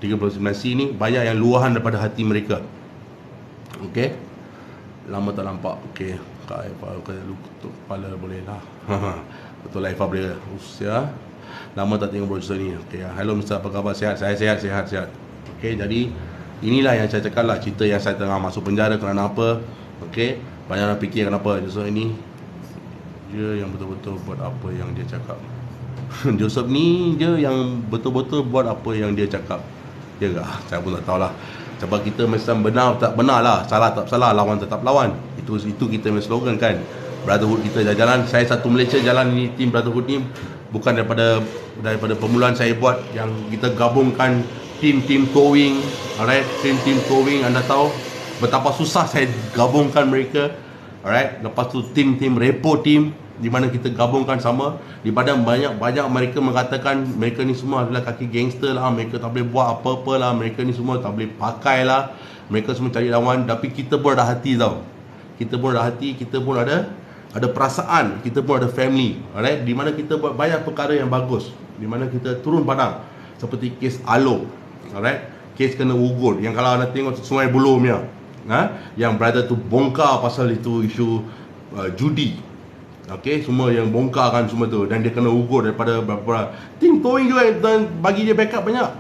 39C ni banyak yang luahan daripada hati mereka. Okey. Lama tak nampak. Okey. Kak Aifah ketuk kepala boleh lah. Betul lah Aifah boleh usia. Lama tak tengok brochure ni. Okay, hello Mr. apa khabar? Sihat? Saya sihat. Okay, jadi inilah yang saya cakap lah, cerita yang saya tengah masuk penjara kerana apa. Okay, banyak orang fikir kenapa Joseph ini dia yang betul-betul buat apa yang dia cakap. Joseph ni dia yang betul-betul buat apa yang dia cakap. Ya ke? Saya pun tak tahulah. Sebab kita macam benar tak benar lah, salah tak salah, lawan tetap lawan. Itu kita punya slogan kan. Brotherhood kita jalan, saya satu Malaysia jalan ni, tim Brotherhood ni bukan daripada permulaan saya buat, yang kita gabungkan tim towing. Alright, tim towing, anda tahu betapa susah saya gabungkan mereka. Alright, lepas tu tim repo team, di mana kita gabungkan sama. Di badan banyak mereka mengatakan mereka ni semua adalah kaki gangster lah, mereka tak boleh buat apa-apa lah, mereka ni semua tak boleh pakai lah, mereka semua cari lawan. Tapi kita pun ada hati tau, kita pun ada perasaan, kita pun ada family. Alright, di mana kita buat banyak perkara yang bagus, di mana kita turun padang, seperti kes Alo. Alright, kes kena ugut, yang kalau anda tengok Sungai Buloh punya, yang brother tu bongkar pasal itu isu judi. Okey, semua yang bongkarkan semua tu, dan dia kena ugut daripada beberapa tim towing juga, dan bagi dia backup banyak.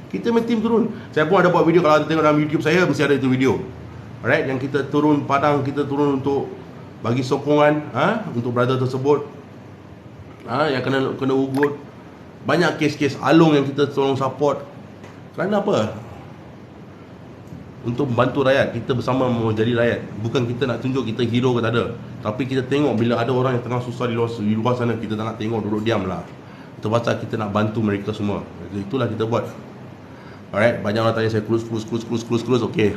Kita main tim turun. Saya pun ada buat video, kalau anda tengok dalam YouTube saya mesti ada itu video. Alright, yang kita turun padang, kita turun untuk bagi sokongan untuk brother tersebut yang kena ugut. Banyak kes-kes Along yang kita tolong support. Kerana apa? Untuk membantu rakyat. Kita bersama mau jadi rakyat. Bukan kita nak tunjuk kita hero ke tak ada, tapi kita tengok bila ada orang yang tengah susah di luar sana, kita tak nak tengok duduk diam lah. Itu pasal kita nak bantu mereka semua. Itulah kita buat. Alright, banyak orang tanya saya close. Okay,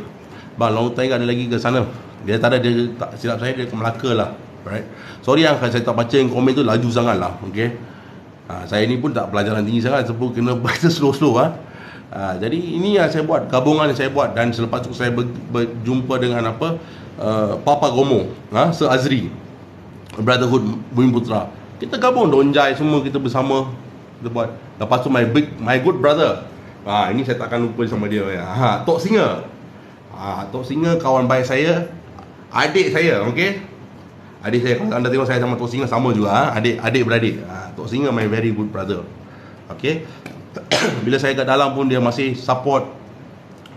bang, long time ada lagi ke sana. Dia tak ada, dia tak silap saya, dia ke Melaka lah. Alright, sorry yang saya tak baca yang komen tu laju sangat lah. Okay, saya ni pun tak pelajaran tinggi sangat, sebab kena baca slow-slow jadi ini yang saya buat, gabungan yang saya buat. Dan selepas tu saya berjumpa dengan Papa Gomo, Sir Azri, Brotherhood Bumi Putra. Kita gabung Donjai semua, kita bersama kita buat. Lepas tu my good brother, ini saya takkan lupa sama dia Tok Singa. Tok Singa kawan baik saya, adik saya. Okay, adik saya, kalau anda tengok saya sama Tok Singa sama juga, adik beradik. Tok Singa my very good brother. Okay, bila saya kat dalam pun dia masih support,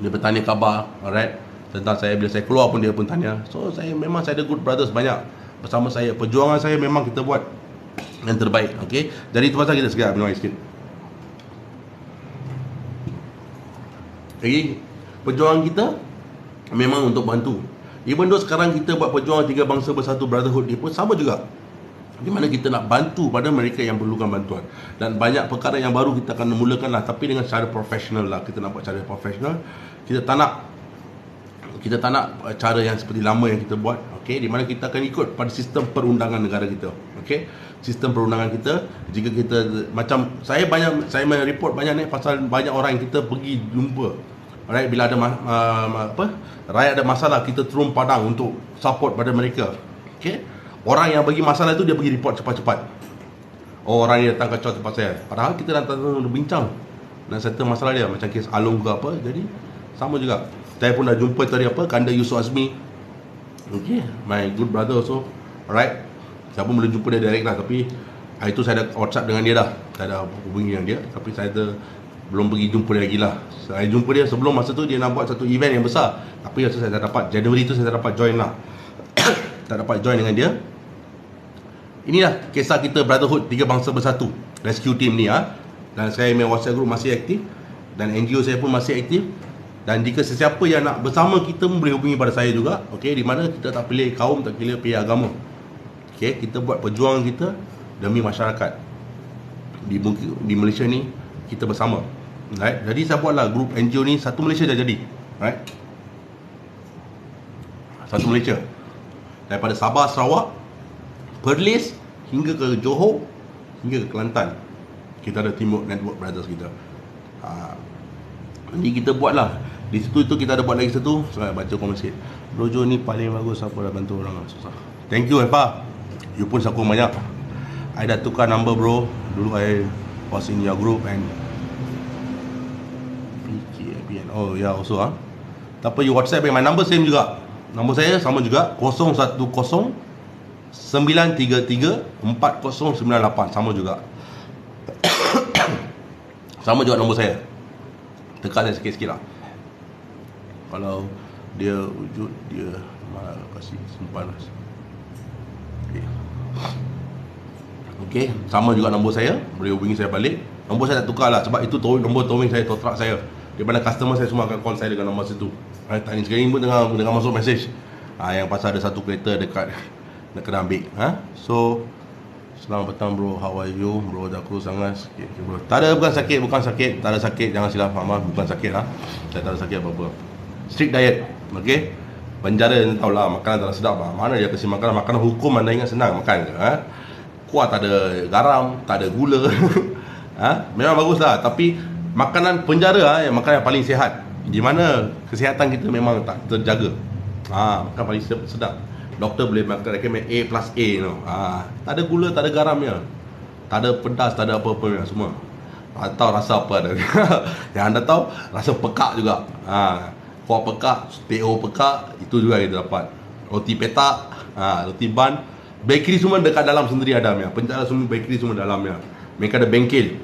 dia bertanya khabar, alright, tentang saya. Bila saya keluar pun dia pun tanya. So saya memang, saya ada good brothers banyak bersama saya. Perjuangan saya memang kita buat yang terbaik. Okay, jadi itu pasal kita segera minum air sikit. Jadi perjuangan kita memang untuk bantu. Even though sekarang kita buat perjuangan Tiga Bangsa Bersatu Brotherhood ni pun sama juga, di mana kita nak bantu pada mereka yang perlukan bantuan. Dan banyak perkara yang baru kita akan mulakan lah, tapi dengan cara profesional lah. Kita nak buat cara profesional. Kita tak nak cara yang seperti lama yang kita buat. Okay, di mana kita akan ikut pada sistem perundangan negara kita. Okay, sistem perundangan kita. Jika kita macam saya report banyak ni pasal banyak orang yang kita pergi jumpa. Alright, bila ada rakyat ada masalah, kita turun padang untuk support pada mereka. Okay, orang yang bagi masalah tu dia pergi report cepat-cepat. Orang ni datang kacau tempat saya, padahal kita datang bincang dan settle masalah dia, macam kes Along ke apa. Jadi sama juga, saya pun dah jumpa tadi Kanda Yusof Azmi. Okay, my good brother also. Alright, saya pun boleh jumpa dia direct lah, tapi hari tu saya dah WhatsApp dengan dia dah, saya dah hubungi dengan dia, tapi saya belum pergi jumpa dia lagi lah. Saya jumpa dia sebelum masa tu dia nak buat satu event yang besar, tapi rasa saya tak dapat, Januari tu saya tak dapat join lah. Tak dapat join dengan dia. Inilah kisah kita Brotherhood Tiga Bangsa Bersatu Rescue Team ni Dan saya punya WhatsApp group masih aktif, dan NGO saya pun masih aktif. Dan jika sesiapa yang nak bersama kita pun boleh hubungi pada saya juga. Okay, di mana kita tak pilih kaum, tak pilih agama. Okay, kita buat perjuangan kita demi masyarakat di Malaysia ni, kita bersama. Right? Jadi saya buatlah grup NGO ni, satu Malaysia dah jadi. Right? Satu Malaysia, daripada Sabah, Sarawak, Perlis hingga ke Johor, hingga ke Kelantan. Kita ada teamwork network brothers kita. Jadi kita buatlah. Di situ itu kita ada buat lagi satu. Saya baca komen sikit. Brojo ni paling bagus, siapa dah bantu orang susah. Thank you Eva, you pun sokong banyak. I dah tukar number bro. Dulu I was in your group and PKPN. Oh ya, yeah, also tak apa, you WhatsApp my number same juga. Nombor saya sama juga, 010 933 4098, sama juga. Sama juga nombor saya. Tekan saya sikit-sikit lah. Kalau dia wujud, dia kasih simpan lah. Okay, sama juga nombor saya, boleh hubungi saya balik. Nombor saya tak tukar lah, sebab itu nombor towing saya, tow truck saya. Di mana customer saya semua akan call saya dengan nombor situ. Tadi sekarang ni pun dengan masuk message yang pasal ada satu kereta dekat nak kena ambil. So selamat petang bro, how are you bro? Dah kurus sangat sikit bro. Tak ada, bukan sakit, tak ada sakit, jangan silap faham, bukan sakit saya tak ada sakit apa-apa. Strict diet, okay. Penjara ni tahulah, makanan tak sedap mana dia kasi makanan hukum, anda ingat senang makan ke? Kuah tak ada garam, tak ada gula. Memang bagus lah, tapi makanan penjara yang makanan yang paling sihat, di mana kesihatan kita memang tak terjaga. Makan paling sedap. Doktor boleh makan recommend A plus A, tak ada gula, tak ada garamnya, tak ada pedas, tak ada apa-apa semua. Atau rasa apa ada. Yang anda tahu, rasa pekak juga. Kuah pekak, teh pekak, itu juga kita dapat. Roti petak, roti ban. Bakery semua dekat dalam sendiri ada. Penjara semua bakery semua dalamnya. Mereka ada bengkel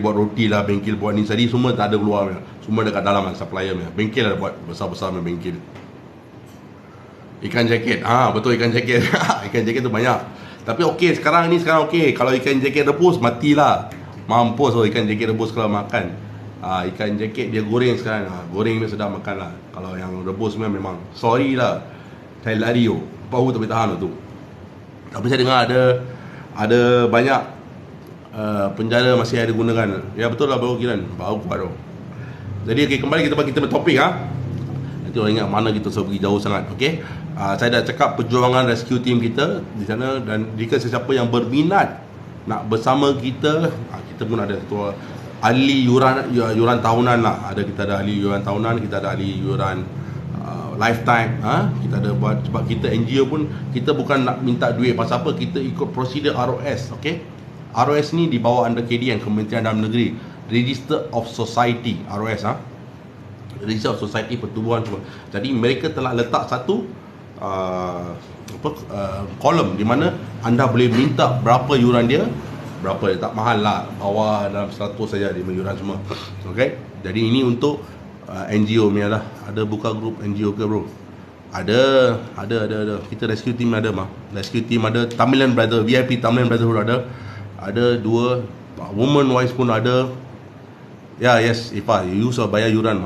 buat roti lah, bengkel buat ni tadi, semua tak ada keluar. Semua dekat dalam supplier. Bengkel ada buat besar-besar bengkel. Ikan jaket, betul, ikan jaket. Ikan jaket tu banyak. Tapi okey, sekarang okey. Kalau ikan jaket rebus, matilah. Mampus ikan jaket rebus kalau makan. Ikan jaket dia goreng sekarang. Goreng ni sedap makan lah. Kalau yang rebus memang sorry lah, saya lari bau tak boleh tahan tu. Tapi saya dengar ada banyak penjara masih ada gunakan. Ya betul lah bro Kiran, bau kuat tu. Jadi okay, kembali kita bagi kita bertopik Nanti orang ingat mana kita pergi jauh sangat. Okay, saya dah cakap perjuangan rescue team kita di sana, dan jika sesiapa yang berminat nak bersama kita, kita pun ada ketua ahli yuran tahunan lah. Kita ada ahli yuran tahunan, kita ada ahli yuran lifetime. Kita ada buat, sebab kita NGO pun kita bukan nak minta duit pasal apa, kita ikut prosedur ROS. Okay, ROS ni dibawa under KDN, Kementerian Dalam Negeri, Register of Society. ROS Register of Society, pertubuhan semua. Jadi mereka telah letak satu kolom di mana anda boleh minta berapa yuran dia, berapa dia, tak mahal lah, bawah dalam 100 saja dia yuran semua. Okay, jadi ini untuk NGO punya lah. Ada buka grup NGO ke bro? Ada. Kita rescue team ada rescue team ada, Tamilian Brother, VIP Tamilian Brotherhood ada 2, woman wise pun ada. Yes, Eva, you usah bayar yuran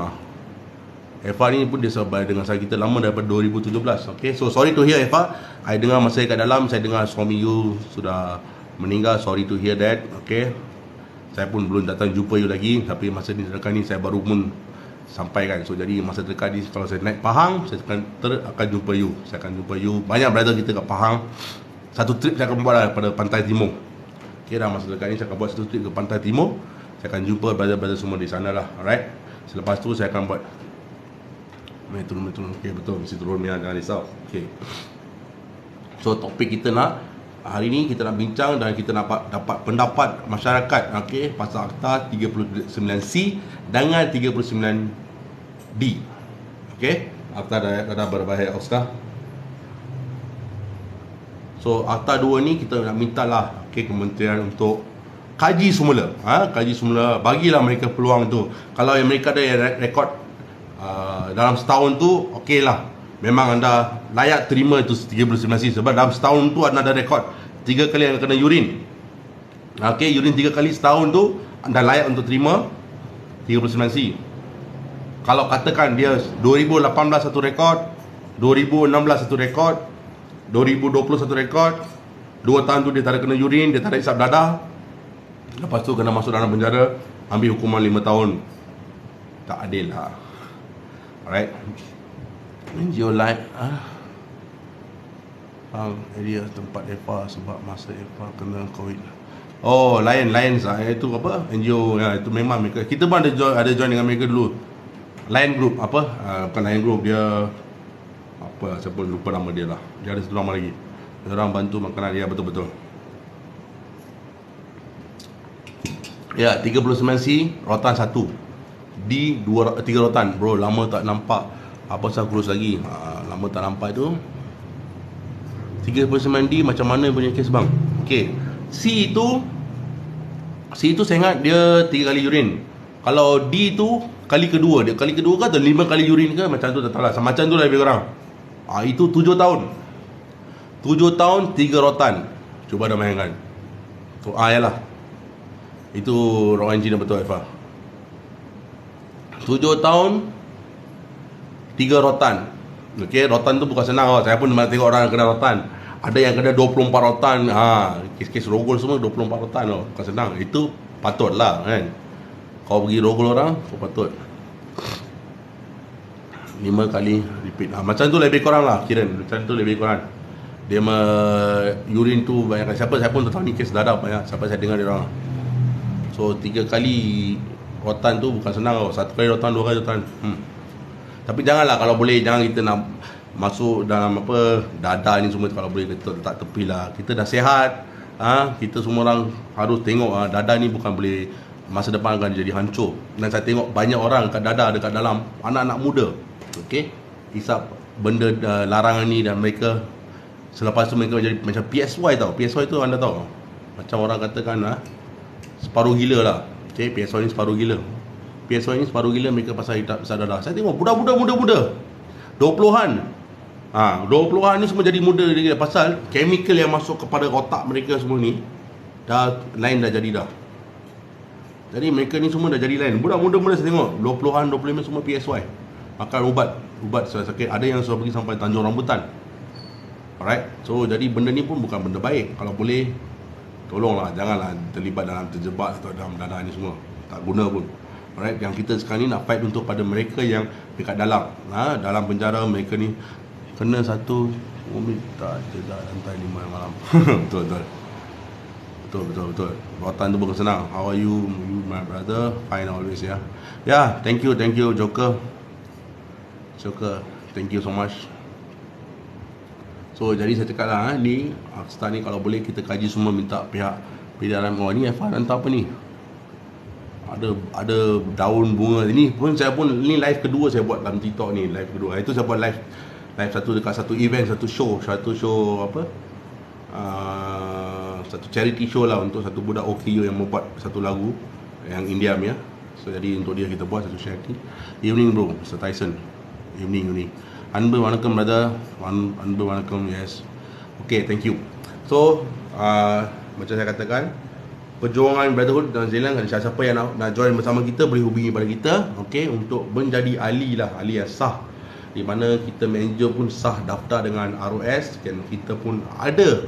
Eva ni pun dia bayar dengan saya, kita lama daripada 2017. Okay, so sorry to hear Eva, I dengar masa kat dalam, saya dengar suami you sudah meninggal. Sorry to hear that. Okay, saya pun belum datang jumpa you lagi, tapi masa ni dekat ni saya baru pun sampaikan. So jadi masa dekat ni kalau saya naik Pahang, saya akan jumpa you. Saya akan jumpa you. Banyak brother kita kat Pahang. Satu trip saya akan buat lah pada Pantai Timur. Okay, dah masa dekat ni saya akan buat satu trip ke Pantai Timur. Saya akan jumpa brother-brother semua di sana lah. Alright, selepas tu saya akan buat turun. Okay, betul, mesti turun ya, jangan risau. Okay, so topik kita hari ni kita nak bincang dan kita dapat pendapat masyarakat, okay, pasal Akta 39C dengan 39D. Okay, Akta dah berbahaya Oscar. So Akta 2 ni kita nak minta lah, okay, kementerian untuk kaji semula. Kaji semula, bagilah mereka peluang tu. Kalau yang mereka ada rekod dalam setahun tu, okey lah, memang anda layak terima itu 39C. Sebab dalam setahun tu anda ada rekod 3 kali yang kena urin. Okey, urin 3 kali setahun tu, anda layak untuk terima 39C. Kalau katakan dia 2018 satu rekod, 2016 satu rekod, 2020 satu rekod, 2 tahun tu dia tak ada kena urin, dia tak ada isap dadah, lepas tu kena masuk dalam penjara, ambil hukuman 5 tahun. Tak adil lah. Alright, NGO Live area tempat Eva sebab masa Eva kena COVID. Oh, Lions itu apa? NGO itu memang mereka. Kita pun ada join dengan mereka dulu. Lion Group bukan Lion Group, dia apa, saya pun lupa nama dia lah. Dia ada satu nama lagi. Dia orang bantu makanan dia, betul-betul. Ya, 39C rotan 1. Di 3 rotan. Bro, lama tak nampak. Apa saya kurus lagi? Lama tak nampak tu. 39D macam mana punya kes bang? Okay, C itu saya ingat dia 3 kali urin. Kalau D tu kali kedua. Dia kali kedua ke atau 5 kali urin ke? Macam tu tak tahu lah. Macam tu lah lebih kurang. Itu 7 tahun. 7 tahun 3 rotan. Cuba dah bayangkan. So yalah, itu raw engineer betul Eva. 7 tahun 3 rotan. Okay, rotan tu bukan senang. Saya pun tengok orang yang kena rotan. Ada yang kena 24 rotan. Kes-kes rogol semua 24 rotan. Bukan senang. Itu patut lah kan. Kau pergi rogol orang, kau patut 5 kali repeat. Macam tu lebih kurang lah kira. Macam tu lebih kurang. Dia urin tu banyak. Siapa saya pun tak tahu ni kes dadah banyak. Siapa saya dengar dia orang. So 3 kali rotan tu bukan senang tau. 1 kali rotan, 2 kali rotan. Tapi janganlah, kalau boleh jangan kita nak masuk dalam dadah ni semua. Kalau boleh kita letak tepi lah. Kita dah sihat. Kita semua orang harus tengok dadah ni bukan boleh, masa depan akan jadi hancur. Dan saya tengok banyak orang kat dadah dekat dalam, anak-anak muda, okay, hisap benda larangan ni, dan mereka selepas tu mereka jadi macam PSY tau. PSY tu anda tahu, macam orang katakan separuh gila lah. Okay, PSY ni separuh gila. PSY ni separuh gila mereka pasal hisap dadah. Saya tengok budak-budak muda-muda 20-an. 20-an ni semua jadi muda dia pasal chemical yang masuk kepada otak mereka semua ni dah lain dah jadi dah. Jadi mereka ni semua dah jadi lain. Budak muda-muda saya tengok 20-an, 25 semua PSY. Makan ubat sakit. Ada yang sudah pergi sampai Tanjung Rambutan. Alright. So jadi benda ni pun bukan benda baik. Kalau boleh tolonglah, janganlah terlibat dalam terjebak atau dalam dadah ni semua. Tak guna pun. Alright, yang kita sekarang ni nak fight untuk pada mereka yang dekat dalam. Dalam penjara mereka ni kena satu minta jeda lantai 5 malam. betul betul. Betul betul betul. Rotan tu bukan senang. How are you? You my brother? Fine always ya. Yeah, thank you Joker. Joker, thank you so much. So jadi saya cakap lah ni start ni kalau boleh kita kaji semua, minta pihak PDRM. Oh ni Efan hantar apa ni? Ada daun bunga. Ini pun saya pun ni live kedua saya buat dalam TikTok ni, live kedua. Itu saya buat live satu dekat satu event, satu show apa? Satu charity show lah untuk satu budak OKU yang membuat satu lagu yang India ya. So jadi untuk dia kita buat satu charity. Evening bro, Mr. Tyson. Evening. Anbu வணக்கம் brother. Anbu வணக்கம், yes. Okay, thank you. So macam saya katakan, perjuangan Brotherhood dan Zealand, siapa yang nak join bersama kita boleh hubungi pada kita, okay, untuk menjadi ahli yang sah, di mana kita manager pun sah daftar dengan ROS, dan kita pun ada,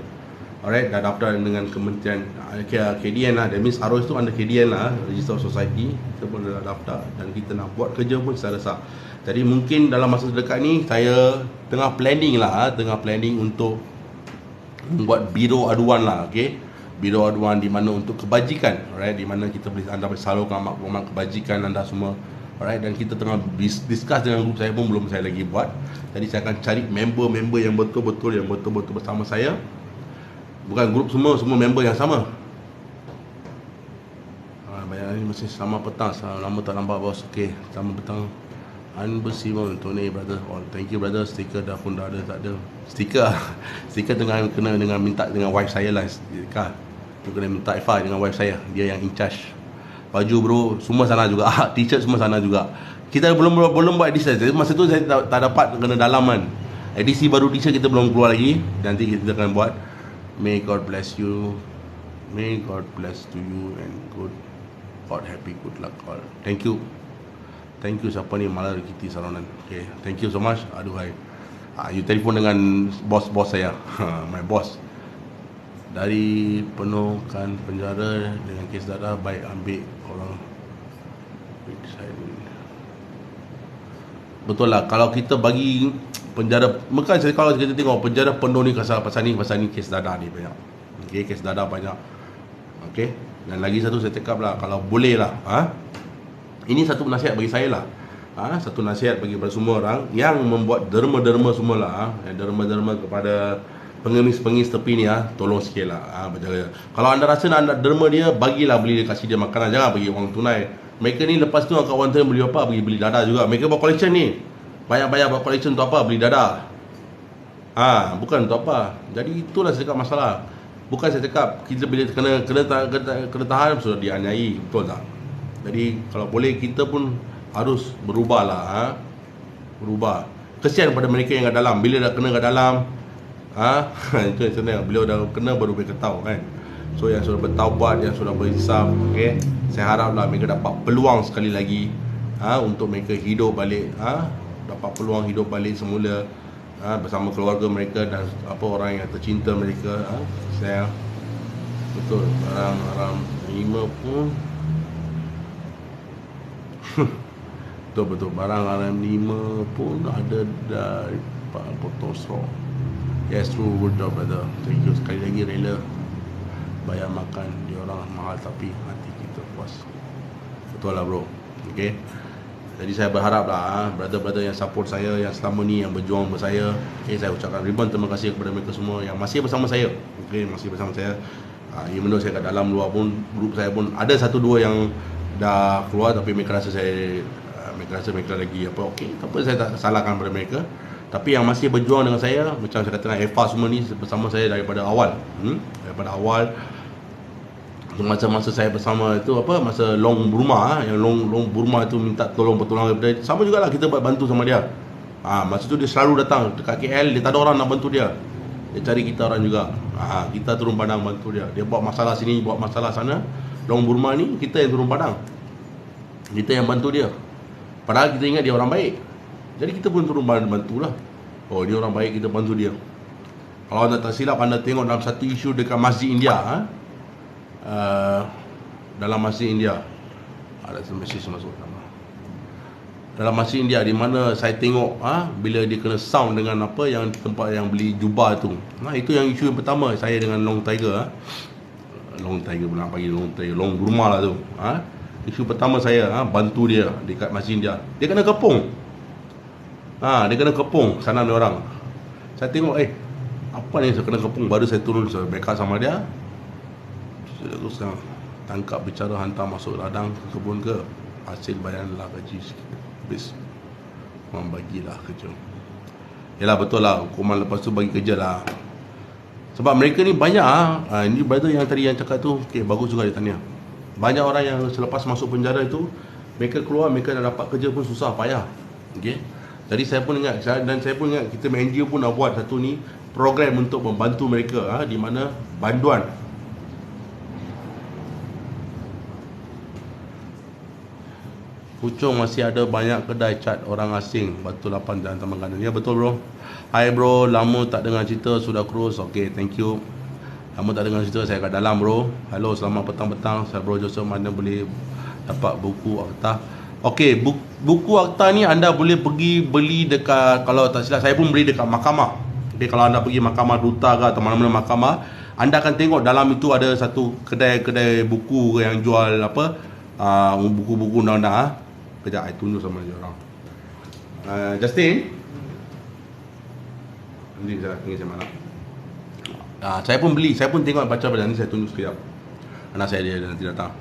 alright, dah daftar dengan kementerian KDN lah. That means ROS tu under KDN lah, Register of Society. Kita pun dah daftar dan kita nak buat kerja pun secara sah. Jadi mungkin dalam masa terdekat ni saya tengah planning untuk membuat biro aduan lah, okay. Biro aduan di mana untuk kebajikan, alright, di mana anda boleh salurkan maklumat kebajikan anda semua, alright, dan kita tengah discuss dengan grup saya pun belum saya lagi buat. Jadi saya akan cari member yang betul-betul bersama saya. Bukan grup semua member yang sama. Banyak ni masih sama petang, lama tak nampak bos. Okey, sama petang. Unbelievable Tony brother. Oh, thank you brother. Stiker dah pun dah ada, tak ada. Stiker kena dengan minta dengan wife saya lah. Stiker. Tu kena minta Ifah dengan wife saya. Dia yang in charge. Baju bro semua sana juga. T-shirt semua sana juga. Kita belum buat edisi. Masa tu saya tak dapat kena dalaman. Edisi baru t-shirt kita belum keluar lagi. Nanti kita akan buat. May God bless you. May God bless to you and God happy, good luck all. Thank you siapa ni Malar Kitty Saronan. Okay, thank you so much. Aduhai. You telefon dengan bos saya. My boss. Dari penuhkan penjara dengan kes darah, baik ambil orang. Betul lah, kalau kita bagi penjara, kalau kita tengok penjara penuh ni pasal ni kes dadah ni banyak. Okay, kes dadah banyak. Okay, dan lagi satu saya cakap lah, kalau boleh lah, ini satu nasihat bagi saya lah, satu nasihat bagi semua orang yang membuat derma semua lah, derma kepada pengemis tepi ni, tolong sikit lah, berjaga. Kalau anda rasa nak derma dia, bagilah, beli dia, kasih dia makanan, jangan bagi wang tunai. Mereka ni lepas tu kawan saya beli apa, beli dadah juga. Mereka buat collection ni, banyak buat collection tu apa, beli dadah. Bukan untuk apa. Jadi itulah saya cakap masalah. Bukan saya cakap kita bila kena tahan sudah dianiaya, betul tak? Jadi kalau boleh kita pun harus berubah lah, berubah. Kesian pada mereka yang kat dalam. Bila dah kena kat dalam, itu yang sebenarnya beliau dah kena baru mereka tahu kan. So yang sudah bertaubat, yang sudah berhisap, okay, saya haraplah mereka dapat peluang sekali lagi, untuk mereka hidup balik, dapat peluang hidup balik semula, bersama keluarga mereka dan orang yang tercinta mereka. Saya betul, barang-barang 5 pun betul barang RM5 pun ada dari potong straw. Yes, true, good job brother. Thank you sekali lagi, rela bayar makan dia orang mahal tapi hati kita puas. Betul lah bro. Okay, jadi saya berharap lah, brother-brother yang support saya, yang selama ni yang berjuang bersama saya, okay, saya ucapkan ribuan terima kasih kepada mereka semua yang masih bersama saya. Okay, masih bersama saya. Even though saya kat dalam luar pun, grup saya pun ada 1-2 yang dah keluar, tapi mereka rasa mereka lagi apa, okey, tak apa, saya tak salahkan pada mereka. Tapi yang masih berjuang dengan saya, macam saya katakan, Eva semua ni bersama saya daripada awal. Masa saya bersama itu masa Long Burma, yang Long Burma itu minta pertolongan daripada, sama jugalah kita buat bantu sama dia. Masa tu dia selalu datang dekat KL, dia tak ada orang nak bantu dia. Dia cari kita orang juga. Kita turun padang bantu dia. Dia buat masalah sini, buat masalah sana. Long Burma ni kita yang turun padang, kita yang bantu dia. Padahal kita ingat dia orang baik, jadi kita pun turun bantulah. Oh, dia orang baik, kita bantu dia. Kalau anda tak silap, anda tengok dalam satu isu dekat Masjid India, dalam Masjid India, Ada mesej masuk dalam masjid India, di mana saya tengok bila dia kena sound dengan apa yang tempat yang beli jubah tu. Itu yang isu yang pertama saya dengan Long Tiger. Long Tiger pula bagi Long Tiger, Long Burma lah tu. Isu pertama saya bantu dia dekat masjid India. Dia kena kepung. Dia kena kepung sana ni orang. Saya tengok apa ni, saya kena kepung, baru saya turun, saya backup sama dia. Saya terus tangkap bicara, hantar masuk ladang ke kebun ke, hasil bayarlah gaji sikit. Habis orang bagilah kerja. Yalah betul lah, hukuman lepas tu bagi kerja lah. Sebab mereka ni banyak ini brother yang tadi yang cakap tu, bagus juga dia tanya. Banyak orang yang selepas masuk penjara itu, mereka keluar, mereka dah dapat kerja pun susah, payah. Jadi saya pun ingat, saya pun ingat kita NGO pun nak buat satu ni program untuk membantu mereka, di mana banduan. Puchong masih ada banyak kedai cat orang asing, Batu 8 dan Taman Kanan. Ya betul bro. Hai bro, lama tak dengar cerita, sudah cruise. Okay, thank you. Lama tak dengar cerita, saya kat dalam bro. Hello, selamat petang-petang. Saya bro Joseph, mana boleh dapat buku akta? Okay, buku akta ni anda boleh pergi beli dekat, kalau tak silap saya pun beli dekat mahkamah. Okay, kalau anda pergi mahkamah duta ke atau mana-mana mahkamah, anda akan tengok dalam itu ada satu kedai buku yang jual apa, buku-buku undang-undang. Kejap, saya tunjuk sama dia orang. Justin, nanti saya tinggal saya mana. Saya pun beli, saya pun tengok baca pada ni, saya tunjuk sekejap. Anak saya dia nanti datang.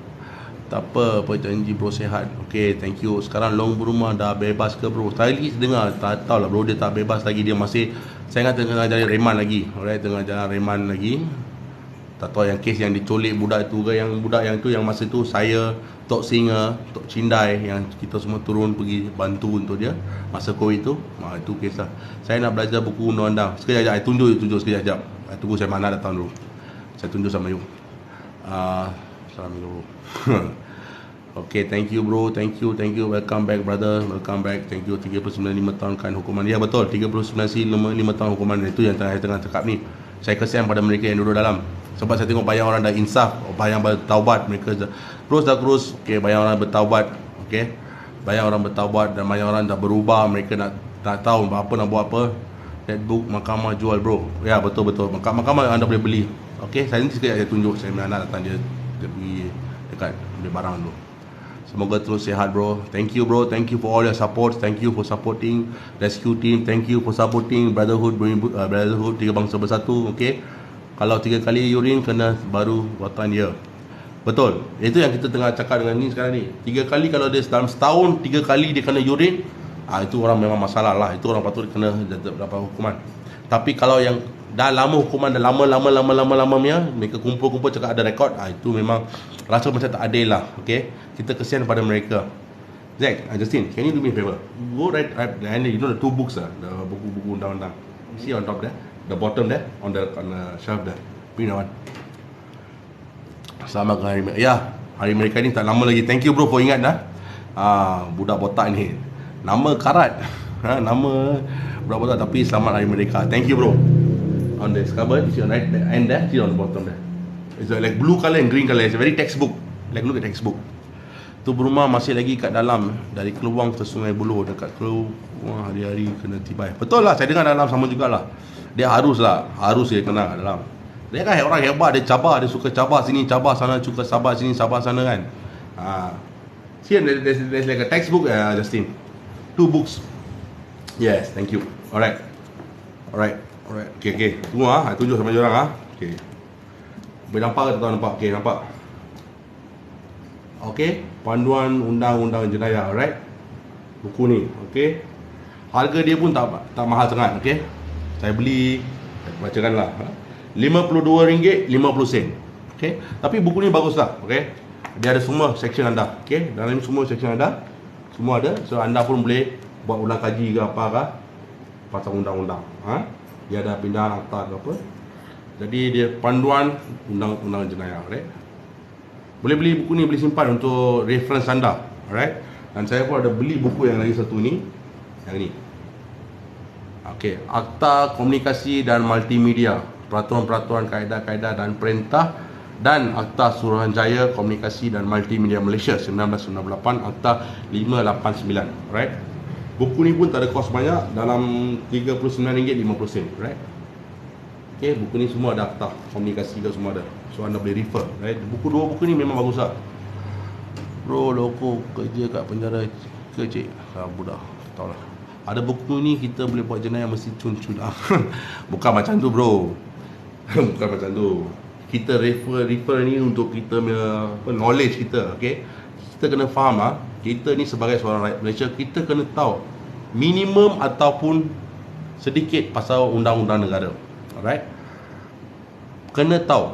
Tak apa janji bro, sehat. Okay, thank you. Sekarang Long Burma dah bebas ke bro? Tadi dengar, tak tahu lah bro, dia tak bebas lagi. Dia masih, saya ingat tengah jalan reman lagi. Alright, tengah jalan reman lagi. Tak tahu yang kes yang diculik budak itu ke, yang budak yang tu, yang masa tu saya, Tok Singa, Tok Cindai, yang kita semua turun pergi bantu untuk dia masa COVID tu. Itu kes lah. Saya nak belajar buku undang-undang. Sekejap, saya tunjuk sekejap. Tunggu saya mana datang dulu. Saya tunjuk sama you. Assalamualaikum. Okay, thank you bro, thank you. Welcome back brother, welcome back. Thank you. 39 5 tahun kan hukuman. Ya betul, 39 5 tahun hukuman. Itu yang saya tengah cakap ni. Saya kesian pada mereka yang duduk dalam. Sebab saya tengok banyak orang dah insaf, banyak bertaubat, mereka dah terus. Okay, banyak orang bertaubat. Okay, banyak orang bertaubat dan banyak orang dah berubah. Mereka nak tahu apa nak buat apa. That book mahkamah jual bro. Ya betul. Mahkamah anda boleh beli. Okay, saya nanti sekejap saya tunjuk. Saya nak datang dia pergi dekat ambil barang dulu. Semoga terus sihat bro. Thank you bro, thank you for all your support. Thank you for supporting rescue team. Thank you for supporting Brotherhood 3 Bangsa Bersatu. Okay, kalau 3 kali urine kena baru buatan dia. Betul. Itu yang kita tengah cakap dengan ni sekarang ni. 3 kali, kalau dia dalam setahun 3 kali dia kena urine, itu orang memang masalah lah. Itu orang patut kena dapat hukuman. Tapi kalau yang dah lama hukuman, dah lama mereka kumpul cakap ada rekod, itu memang rasa macam tak adil lah. Okay, kita kesian pada mereka. Zack, Justin, can you do me a favor? Go right and you know the 2 books the buku-buku undang-undang. See on top there, the bottom there, on the shelf there. Bring that one. Selamat hari mereka. Ya, hari mereka ni tak lama lagi. Thank you bro for ingat dah. Budak botak ni nama karat. Nama budak botak, tapi selamat hari mereka. Thank you bro. On the cupboard, you see on right end there, see on the bottom there. It's like blue color and green color. It's a very textbook. Like look at textbook. Tu berumah masih lagi kat dalam, dari Keluang ke Sungai Buloh, dekat Keluang hari-hari kena tibai. Betul lah, saya dengar dalam sama jugalah. Dia harus dia kena kat dalam. Dia kan orang hebat, dia cabar, dia suka cabar sini, cabar sana, suka sabar sini, sabar sana kan. See, there's like a textbook, Justin. 2 books. Yes, thank you. Alright. Okay. Tunggu tunjuk sama dia orang Okay. Boleh nampak ke tak tahu nampak? Okay, nampak. Okay, panduan undang-undang jenayah, alright. Buku ni, okay. Harga dia pun tak mahal sangat, okay. Saya beli, bacakanlah. RM52.50. Okay. Tapi buku ni bagus lah, okay. Dia ada semua section anda, okay. Dalam semua section anda, semua ada. So anda pun boleh buat ulang kaji ke apa ke pasal undang-undang. Dia ada pindahan akta ke apa. Jadi dia panduan undang-undang jenayah, right? Boleh beli buku ni, boleh simpan untuk reference anda, alright? Dan saya pun ada beli buku yang lagi satu ni, yang ni. Okey, Akta Komunikasi dan Multimedia, peraturan-peraturan, kaedah-kaedah dan perintah dan Akta Suruhanjaya Komunikasi dan Multimedia Malaysia 1998, Akta 589. Alright. Buku ni pun tak ada kos banyak, dalam RM39.50, right? Okay, buku ni semua ada akta komunikasi ke, semua ada. So anda boleh refer, right? Dua buku ni memang bagus lah. Bro, loko kerja kat penjara ke cik? Budak, tahu lah. Ada buku ni kita boleh buat jenayah mesti cun-cun. Bukan macam tu bro. Bukan macam tu. Kita refer ni untuk kita punya knowledge kita, okay? Kita kena faham lah, kita ni sebagai seorang rakyat Malaysia, kita kena tahu minimum ataupun sedikit pasal undang-undang negara. Alright? Kena tahu.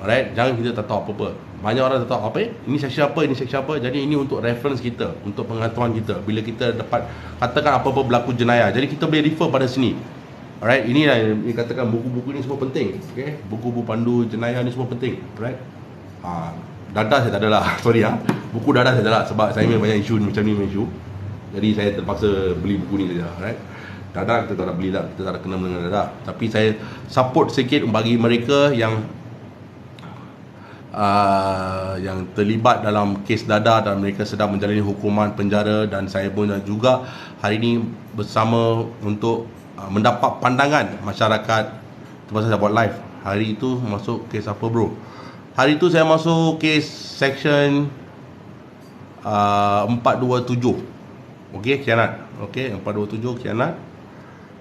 Alright? Jangan kita tak tahu apa-apa. Banyak orang tak tahu apa ini section apa, ini section apa. Jadi ini untuk reference kita, untuk pengetahuan kita bila kita dapat katakan apa-apa berlaku jenayah. Jadi kita boleh refer pada sini. Alright? Inilah yang dikatakan buku-buku ni semua penting. Okay? Buku-buku pandu jenayah ni semua penting. Alright? Dadah saya tak ada lah. Sorry lah. Buku dadah saya tak ada sebab saya banyak isu macam ni isu. Jadi saya terpaksa beli buku ni saja. Right? Dadah kita tak nak beli lah. Kita tak nak kena dengan dadah. Tapi saya support sikit bagi mereka yang terlibat dalam kes dadah dan mereka sedang menjalani hukuman penjara. Dan saya pun juga hari ini bersama untuk mendapat pandangan masyarakat. Terpaksa saya buat live. Hari itu masuk kes apa bro? Hari itu saya masuk kes section 427. Okey, khianat. Okey, 427 khianat.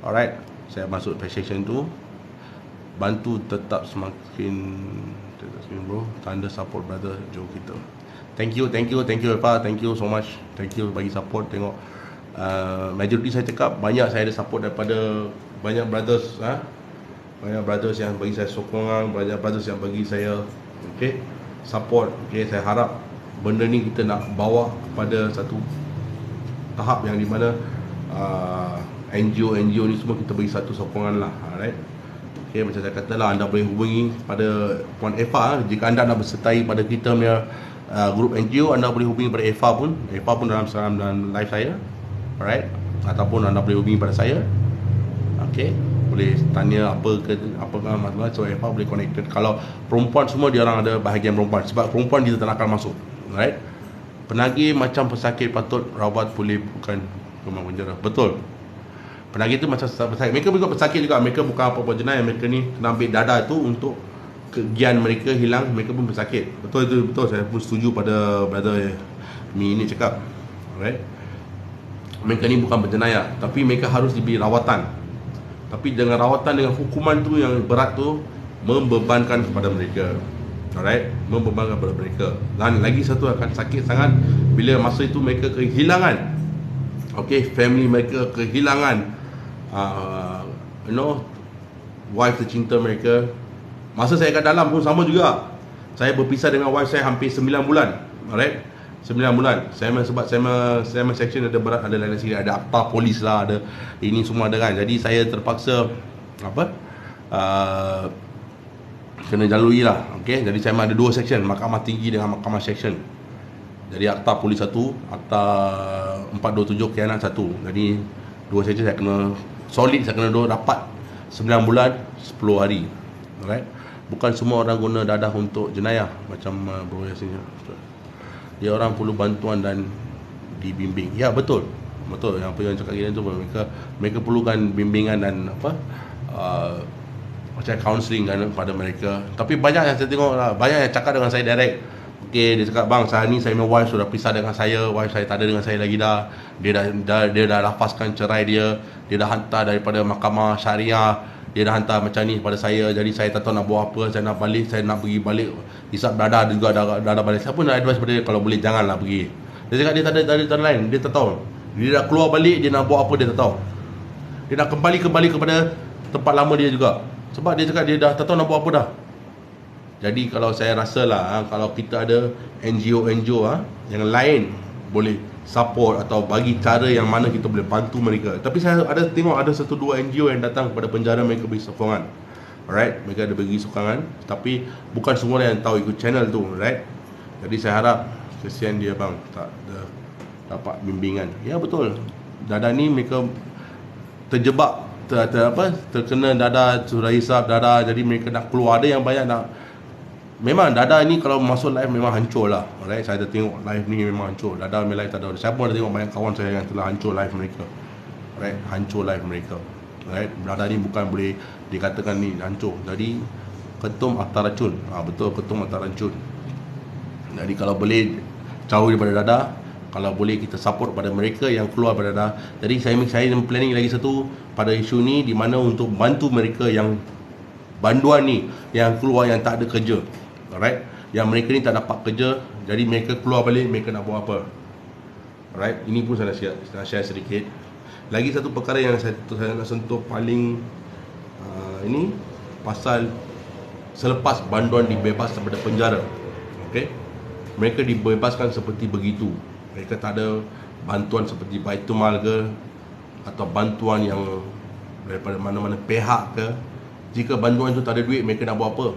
Alright, saya masuk section tu. Bantu tetap semakin bro. Tanda support brother Joe kita. Thank you Eva. Thank you so much. Thank you bagi support. Tengok majority saya cakap banyak saya ada support daripada banyak brothers, banyak brothers yang bagi saya sokongan, banyak brothers yang bagi saya support. Saya harap benda ni kita nak bawa kepada satu tahap yang di mana NGO ni semua kita bagi satu sokongan lah. Alright. Macam saya kata lah, anda boleh hubungi pada Puan Eva jika anda nak bersertai pada kita punya grup NGO. Anda boleh hubungi pada Eva pun dalam live saya. Alright. Ataupun anda boleh hubungi pada saya. Boleh tanya apakah masalah. So Eva boleh connected. Kalau perempuan semua, dia orang ada bahagian perempuan. Sebab perempuan kita tak akan masuk. Alright. Penagih macam pesakit patut rawat pulih, bukan rumah penjara. Betul. Penagih tu macam pesakit. Mereka juga pesakit juga. Mereka bukan apa-apa jenayah. Mereka ni kena ambil dadah tu untuk kegian mereka hilang. Mereka pun pesakit. Betul itu, betul. Saya pun setuju pada brother Mi ni cakap. Alright. Mereka ni bukan berjenayah, tapi mereka harus diberi rawatan. Tapi dengan rawatan, dengan hukuman tu yang berat tu, membebankan kepada mereka. Alright, membebankan kepada mereka. Dan lagi satu, akan sakit sangat bila masa itu mereka kehilangan family mereka, kehilangan wife tercinta mereka. Masa saya kat dalam pun sama juga. Saya berpisah dengan wife saya hampir 9 bulan. Alright, 9 bulan. Sebab saya section ada berat, ada lain sini, ada akta polis lah, ada ini semua ada kan. Jadi saya terpaksa kena jalui lah. Jadi saya ada 2 section, mahkamah tinggi dengan mahkamah section. Jadi akta polis 1, akta 427 khianat 1. Jadi 2 section saya kena solid, saya kena dapat 9 bulan 10 hari. Alright. Bukan semua orang guna dadah untuk jenayah macam Bro Yasin. Dia orang perlu bantuan dan dibimbing. Ya, betul. Betul yang apa yang cakap gini tu, mereka perlukan bimbingan dan macam counselling kan pada mereka. Tapi banyak yang saya tengok lah, banyak yang cakap dengan saya direct. Dia cakap, bang, saat ni saya punya wife sudah pisah dengan saya, wife saya tak ada dengan saya lagi dah. Dia dah lafazkan cerai dia dah hantar daripada mahkamah syariah, dia dah hantar macam ni pada saya. Jadi saya tak tahu nak buat apa. Saya nak balik, saya nak pergi balik. Hisap dadah juga dah balik. Saya pun nak advice pada dia, kalau boleh janganlah pergi. Dia cakap dia tak ada cara lain, dia tak tahu. Dia dah keluar balik, dia nak buat apa dia tak tahu. Dia nak kembali kepada tempat lama dia juga. Sebab dia cakap dia dah tak tahu nak buat apa dah. Jadi kalau saya rasa lah, kalau kita ada NGO yang lain boleh support atau bagi cara yang mana kita boleh bantu mereka. Tapi saya ada tengok ada 1-2 NGO yang datang kepada penjara, mereka beri sokongan. Alright, mereka ada bagi sokongan. Tapi bukan semua yang tahu ikut channel tu. Alright. Jadi saya harap, kesian dia bang, tak ada dapat bimbingan. Ya betul. Dadah ni mereka terjebak, terkena dadah, sudah hisap dadah. Jadi mereka nak keluar. Ada yang banyak nak Memang Dada ni kalau masuk live memang hancur lah. Alright, saya dah tengok live ni memang hancur. Dada main live tak ada. Siapa ada tengok, banyak kawan saya yang telah hancur live mereka. Alright, hancur live mereka. Alright, Dada ni bukan boleh dikatakan ni hancur. Jadi ketum atau racun. Betul, ketum atau racun. Jadi kalau boleh jauh daripada Dada, kalau boleh kita support pada mereka yang keluar pada Dada. Jadi saya planning lagi satu pada isu ni, di mana untuk bantu mereka yang banduan ni, yang keluar yang tak ada kerja. Alright, yang mereka ni tak dapat kerja, jadi mereka keluar balik, mereka nak buat apa. Alright, ini pun saya nak share sedikit. Lagi satu perkara yang saya nak sentuh paling ini pasal selepas banduan dibebas daripada penjara. Okey, mereka dibebaskan seperti begitu. Mereka tak ada bantuan seperti Baitumal ke, atau bantuan yang daripada mana-mana pihak ke. Jika bantuan itu tak ada duit, mereka nak buat apa?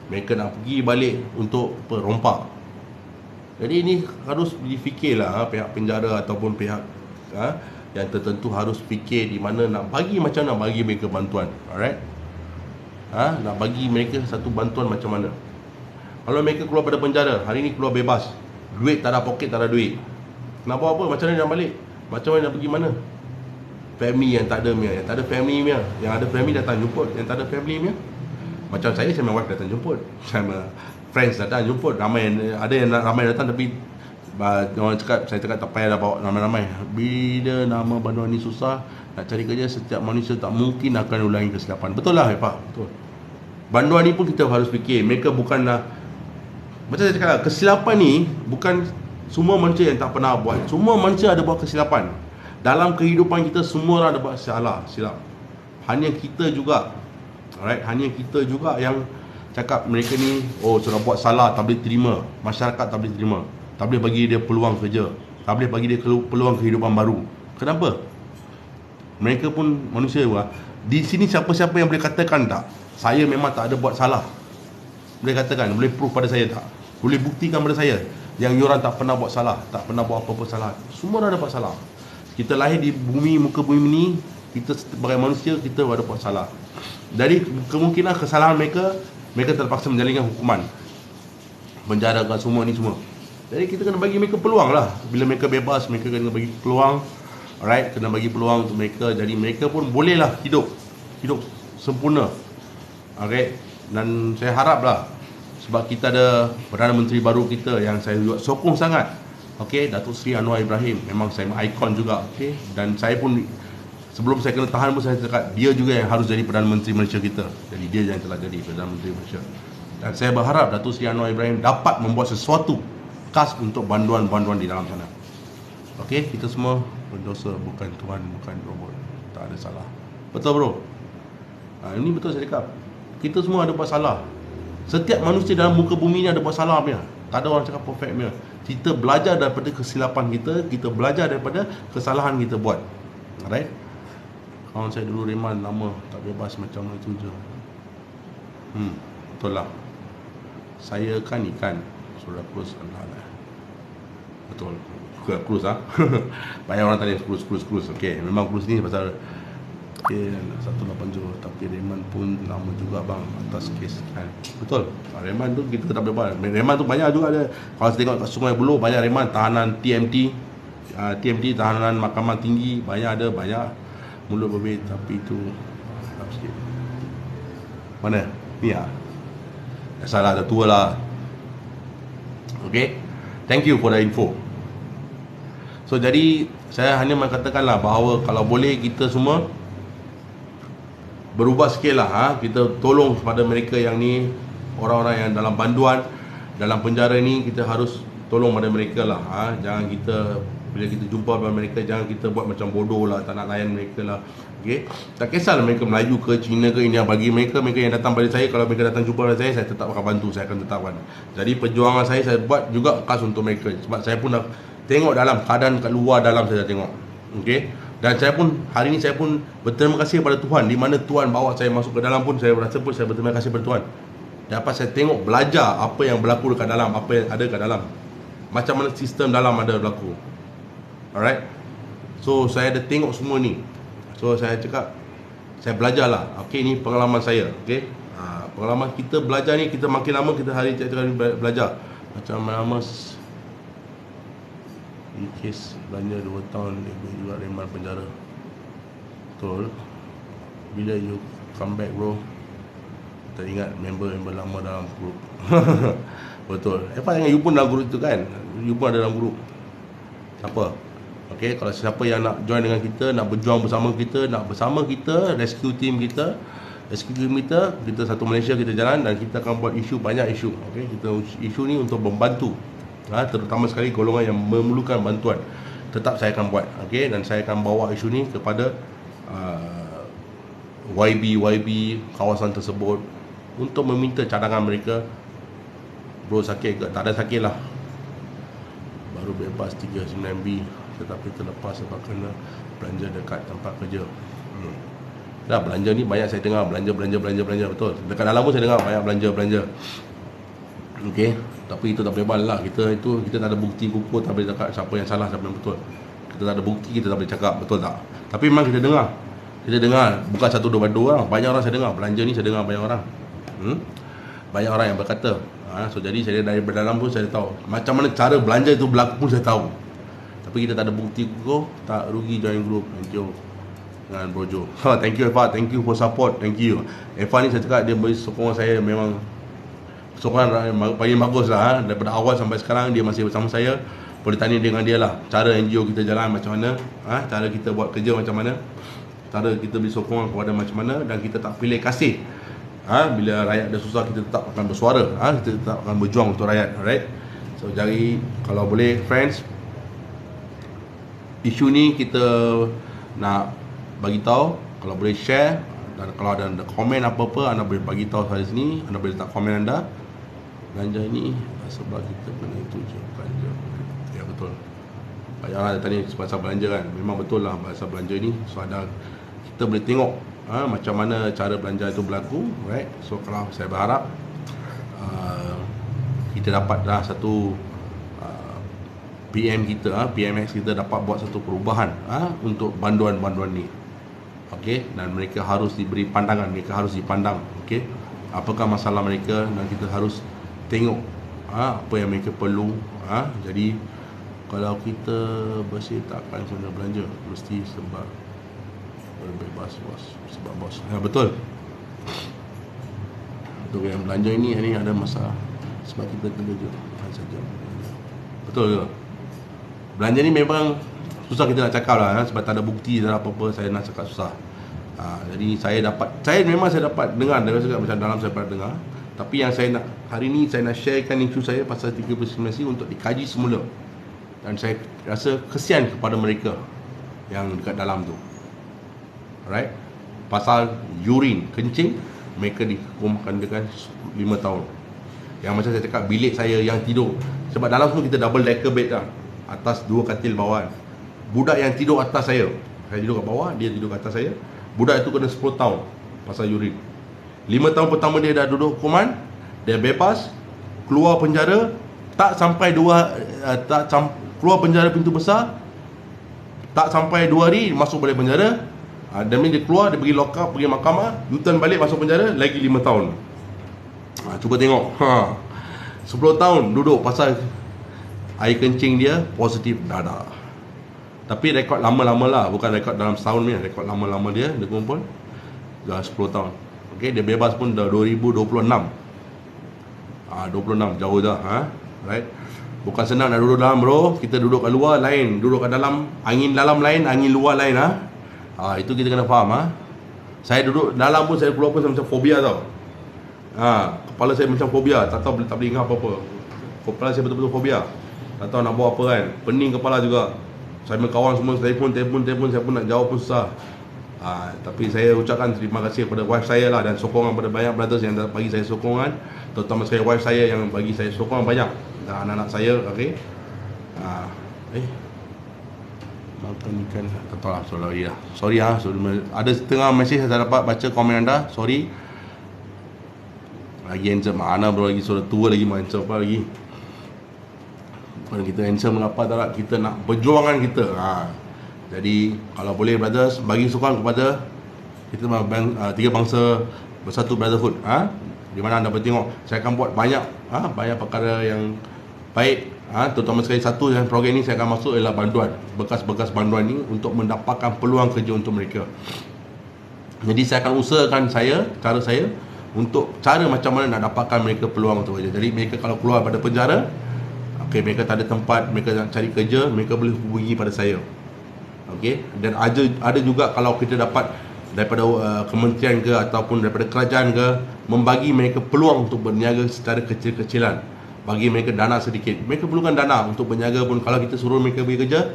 Mereka nak pergi balik untuk rompak. Jadi ini harus difikirlah, pihak penjara ataupun pihak yang tertentu harus fikir di mana nak bagi, macam nak bagi mereka bantuan. Alright, nak bagi mereka satu bantuan macam mana. Kalau mereka keluar pada penjara, hari ni keluar bebas, duit tak ada, poket tak ada duit, nak buat apa? Macam mana nak balik? Macam mana nak pergi mana? Family yang tak ada punya, yang tak ada family punya, yang ada family datang jemput, yang tak ada family punya. Macam saya my wife datang jemput, sama friends datang jemput, ramai ada yang ramai datang, tapi orang cakap, saya cakap tak payah dah bawa ramai-ramai. Bila nama banduan ni susah, nak cari kerja, setiap manusia tak mungkin akan ulangi kesilapan. Betul lah, Pak, betul. Banduan ni pun kita harus fikir, mereka bukanlah, macam saya cakap, kesilapan ni bukan semua manusia yang tak pernah buat. Semua manusia ada buat kesilapan. Dalam kehidupan kita, semua orang ada buat silap. Hanya kita juga, alright, hanya kita juga yang cakap mereka ni sudah buat salah, tak boleh terima. Masyarakat tak boleh terima, tak boleh bagi dia peluang kerja, tak boleh bagi dia peluang kehidupan baru. Kenapa? Mereka pun manusia juga. Di sini siapa-siapa yang boleh katakan tak, saya memang tak ada buat salah? Boleh katakan, boleh proof pada saya tak? Boleh buktikan pada saya yang diorang tak pernah buat salah, tak pernah buat apa-apa salah? Semua orang ada buat salah. Kita lahir di bumi, muka bumi ni, kita sebagai manusia, kita ada buat salah. Jadi kemungkinan kesalahan mereka terpaksa menjalankan hukuman, penjarakan semua ni semua. Jadi kita kena bagi mereka peluang lah. Bila mereka bebas, mereka kena bagi peluang. Alright, kena bagi peluang untuk mereka. Jadi mereka pun bolehlah hidup sempurna. Alright, dan saya harap lah, sebab kita ada Perdana Menteri baru kita yang saya juga sokong sangat. Okey, Datuk Seri Anwar Ibrahim, memang saya ikon juga. Okey, dan saya pun sebelum saya kena tahan pun saya cakap dia juga yang harus jadi Perdana Menteri Malaysia kita. Jadi dia yang telah jadi Perdana Menteri Malaysia. Dan saya berharap Datuk Seri Anwar Ibrahim dapat membuat sesuatu khas untuk banduan-banduan di dalam sana. Okey, kita semua berdosa, bukan Tuhan, bukan robot. Tak ada salah. Betul bro? Ini betul saya cakap. Kita semua ada buat salah. Setiap manusia dalam muka bumi ni ada buat salah punya. Tak ada orang cakap perfect punya. Kita belajar daripada kesilapan kita, kita belajar daripada kesalahan kita buat. Alright? Kawan saya dulu Reman, nama tak bebas macam itu je. Betul lah. Saya kan ikan, Surah Cruz Allah. Betul. Cruz banyak orang tanya Cruz. Okey, memang Cruz ni pasal 180, tapi Reman pun lama juga bang atas kes kan. Betul. Reman tu kita tak bebas. Reman tu banyak juga ada. Kalau saya tengok kat Sungai Buloh, banyak Reman tahanan TMT, tahanan Mahkamah Tinggi, banyak ada, banyak mulut berbeza. Tapi itu sikit. Mana? Ni ah. Salah, dah tua lah. Okay, thank you for the info. So jadi saya hanya mengatakanlah bahawa kalau boleh kita semua berubah sikit lah, kita tolong kepada mereka yang ni, orang-orang yang dalam banduan, dalam penjara ni, kita harus tolong pada mereka lah. Jangan kita, bila kita jumpa dengan mereka, jangan kita buat macam bodoh lah, tak nak layan mereka lah. Okay? Tak kisahlah mereka Melayu ke, Cina ke, India, bagi mereka yang datang pada saya, kalau mereka datang jumpa pada saya tetap akan bantu, saya akan tetapkan. Jadi perjuangan saya buat juga khas untuk mereka. Sebab saya pun dah tengok dalam keadaan kat luar dalam, saya dah tengok. Okay? Dan saya pun, hari ni saya pun berterima kasih kepada Tuhan. Di mana Tuhan bawa saya masuk ke dalam pun, saya rasa pun saya berterima kasih kepada Tuhan. Dapat saya tengok, belajar apa yang berlaku dekat dalam, apa yang ada kat dalam, macam mana sistem dalam ada berlaku. Alright. So saya ada tengok semua ni. So saya cakap, saya belajar lah. Okay, ni pengalaman saya. Okay, Pengalaman kita belajar ni, kita makin lama kita hari kali belajar. Macam lama ni kes belanja 2 tahun lebih juga reman penjara. Betul. Bila you come back bro, teringat member lama dalam grup. Betul. Apa yang you pun dalam grup tu kan? You pun ada dalam grup. Siapa? Okay, kalau siapa yang nak join dengan kita, nak berjuang bersama kita, nak bersama kita, rescue team kita, kita satu Malaysia, kita jalan dan kita akan buat isu, banyak isu. Okay, kita isu ni untuk membantu, terutama sekali golongan yang memerlukan bantuan. Tetap saya akan buat, okay, dan saya akan bawa isu ni kepada YB kawasan tersebut untuk meminta cadangan mereka. Bro sakit ke? Tak ada sakit lah, baru bebas 39B tetapi terlepas sebab kena belanja dekat tempat kerja. Dah belanja ni banyak saya dengar, belanja betul. Dekat dalam pun saya dengar banyak belanja. Okey, tapi itu tak boleh bal lah. Kita tak ada bukti kukuh, tak boleh cakap siapa yang salah, siapa yang betul. Kita tak ada bukti, kita tak boleh cakap, betul tak? Tapi memang kita dengar. Bukan satu dua orang, banyak orang saya dengar. Belanja ni saya dengar banyak orang. Banyak orang yang berkata. So jadi saya dari dalam pun saya tahu macam mana cara belanja itu berlaku pun saya tahu. Tapi kita tak ada bukti kukuh, tak rugi join group. Thank you dengan Brojo. Thank you Eva, thank you for support. Thank you. Eva ni saya cakap dia beri sokongan saya, memang sokongan paling bagus lah. Daripada awal sampai sekarang dia masih bersama saya. Boleh tanya dengan dia lah, cara NGO kita jalan macam mana, cara kita buat kerja macam mana, cara kita beri sokongan kepada macam mana, dan kita tak pilih kasih. Bila rakyat dah susah, kita tetap akan bersuara, kita tetap akan berjuang untuk rakyat. Alright. So jadi kalau boleh friends, isu ni kita nak bagi tahu, kalau boleh share, dan kalau ada komen apa-apa anda boleh bagi tahu saya sini, anda boleh letak komen anda. Belanja ni sebab kita kena itu je belanja. Ya betul. Banyak orang ada tanya pasal belanja kan. Memang betul lah pasal belanja ni. So ada, kita boleh tengok macam mana cara belanja itu berlaku, right? So kalau saya berharap kita dapat dah satu PMX kita dapat buat satu perubahan untuk banduan-banduan ni. Okey, dan mereka harus diberi pandangan, mereka harus dipandang. Okey, apakah masalah mereka, dan kita harus tengok apa yang mereka perlu. Jadi kalau kita bersih takkan kena belanja, mesti sebab berbebas bos, sebab bos. Betul. Untuk yang belanja ini ada masalah sebab kita kena je saja. Betul ke? Belanja ni memang susah kita nak cakap lah, sebab tak ada bukti, tak ada apa-apa, saya nak cakap susah. Jadi saya memang dapat dengar, macam dalam saya pernah dengar. Tapi yang saya nak, hari ni saya nak sharekan isu saya pasal 39C untuk dikaji semula. Dan saya rasa kesian kepada mereka yang dekat dalam tu. Alright. Pasal urine, kencing, mereka dihukumkan dengan 5 tahun. Yang macam saya cakap, bilik saya yang tidur, sebab dalam semua kita double decker bed lah, atas 2 katil bawah. Budak yang tidur atas saya tidur kat bawah, dia tidur kat atas saya. Budak itu kena 10 tahun pasal urine. 5 tahun pertama dia dah duduk hukuman, dia bebas, keluar penjara, tak sampai keluar penjara pintu besar, tak sampai 2 hari masuk balik penjara. Dan dia keluar, dia pergi lock up, pergi mahkamah, U-turn balik masuk penjara, lagi 5 tahun. Cuba tengok, 10 tahun duduk pasal air kencing dia positif dadah. Tapi rekod lama-lama lah, bukan rekod dalam setahun ni, rekod lama-lama dia kumpul dah 10 tahun. Okay, dia bebas pun dah 2026. 26 jauh dah. Right. Bukan senang nak duduk dalam bro. Kita duduk kat luar lain, duduk kat dalam, angin dalam lain, angin luar lain. Itu kita kena faham. Saya duduk dalam pun saya keluar pun saya macam fobia tau. Kepala saya macam fobia, tak boleh ingat apa-apa. Kepala saya betul-betul fobia. Tak tahu nak buat apa kan. Pening kepala juga. Saya punya kawan semua telefon, saya pun nak jawab pun susah. Tapi saya ucapkan terima kasih kepada wife saya lah, dan sokongan kepada banyak brothers yang bagi saya sokongan, terutama sekali wife saya yang bagi saya sokongan banyak, dan anak-anak saya. Okay. Makan ikan, tak tahu lah, sorry lah. Ada setengah mesej saya tak dapat baca komen anda, sorry. Lagi handsome mana bro, lagi suara tua lagi, handsome apa lagi. Bukan kita handsome mengapa tak, kita nak perjuangan kita. Jadi kalau boleh brothers, bagi sokongan kepada kita 3 bangsa bersatu brotherhood. di mana anda boleh tengok saya akan buat banyak banyak perkara yang baik, terutama sekali satu yang program ni saya akan masuk ialah bantuan, bekas-bekas bantuan ni untuk mendapatkan peluang kerja untuk mereka. Jadi saya akan usahakan cara saya untuk cara macam mana nak dapatkan mereka peluang untuk kerja. Jadi mereka kalau keluar pada penjara, okey, mereka tak ada tempat, mereka nak cari kerja, mereka boleh hubungi pada saya. Okey, dan ada juga kalau kita dapat daripada kementerian ke ataupun daripada kerajaan ke, membagi mereka peluang untuk berniaga secara kecil-kecilan, bagi mereka dana sedikit. Mereka perlukan dana untuk berniaga pun. Kalau kita suruh mereka pergi kerja,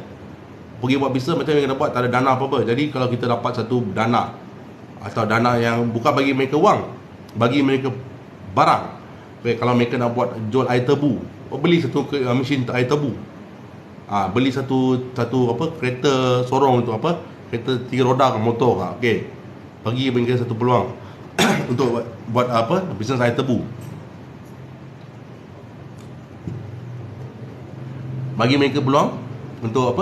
pergi buat bisnes, macam mereka dapat, tak ada dana apa-apa. Jadi kalau kita dapat satu dana, atau dana yang bukan bagi mereka wang, bagi mereka barang. Okay, kalau mereka nak buat jual air tebu, beli satu mesin air tebu, beli satu kereta sorong untuk kereta 3 roda ke motor ke. Okey, bagi mereka satu peluang untuk buat bisnes air tebu. Bagi mereka peluang untuk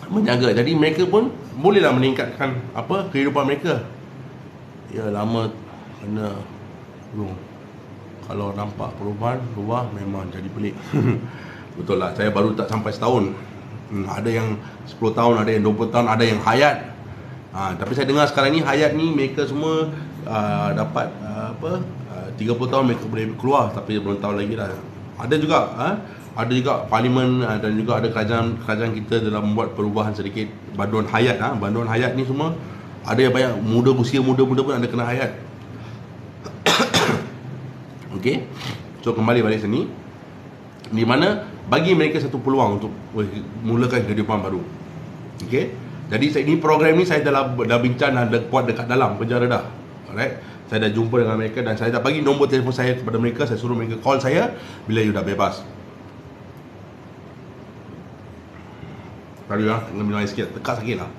menjaga. Jadi mereka pun bolehlah meningkatkan kehidupan mereka. Ya, lama kena kalau nampak perubahan luar memang jadi pelik. Betul lah, saya baru tak sampai setahun. Ada yang 10 tahun, ada yang 20 tahun, ada yang hayat. Tapi saya dengar sekarang ni hayat ni mereka semua dapat 30 tahun mereka boleh keluar, tapi belum tahu lagi lah. Ada juga parlimen dan juga ada kerajaan kita dalam membuat perubahan sedikit banduan hayat. Banduan hayat ni semua ada yang banyak usia muda pun ada kena hayat. Okey, so kembali balik sini, di mana bagi mereka satu peluang untuk mulakan kehidupan baru. Okey, jadi ini program ni saya dah bincang dan buat dekat dalam penjara dah. Alright, saya dah jumpa dengan mereka dan saya dah bagi nombor telefon saya kepada mereka. Saya suruh mereka call saya bila you dah bebas. Tadi lah, minum air sikit, tekak sakit lah.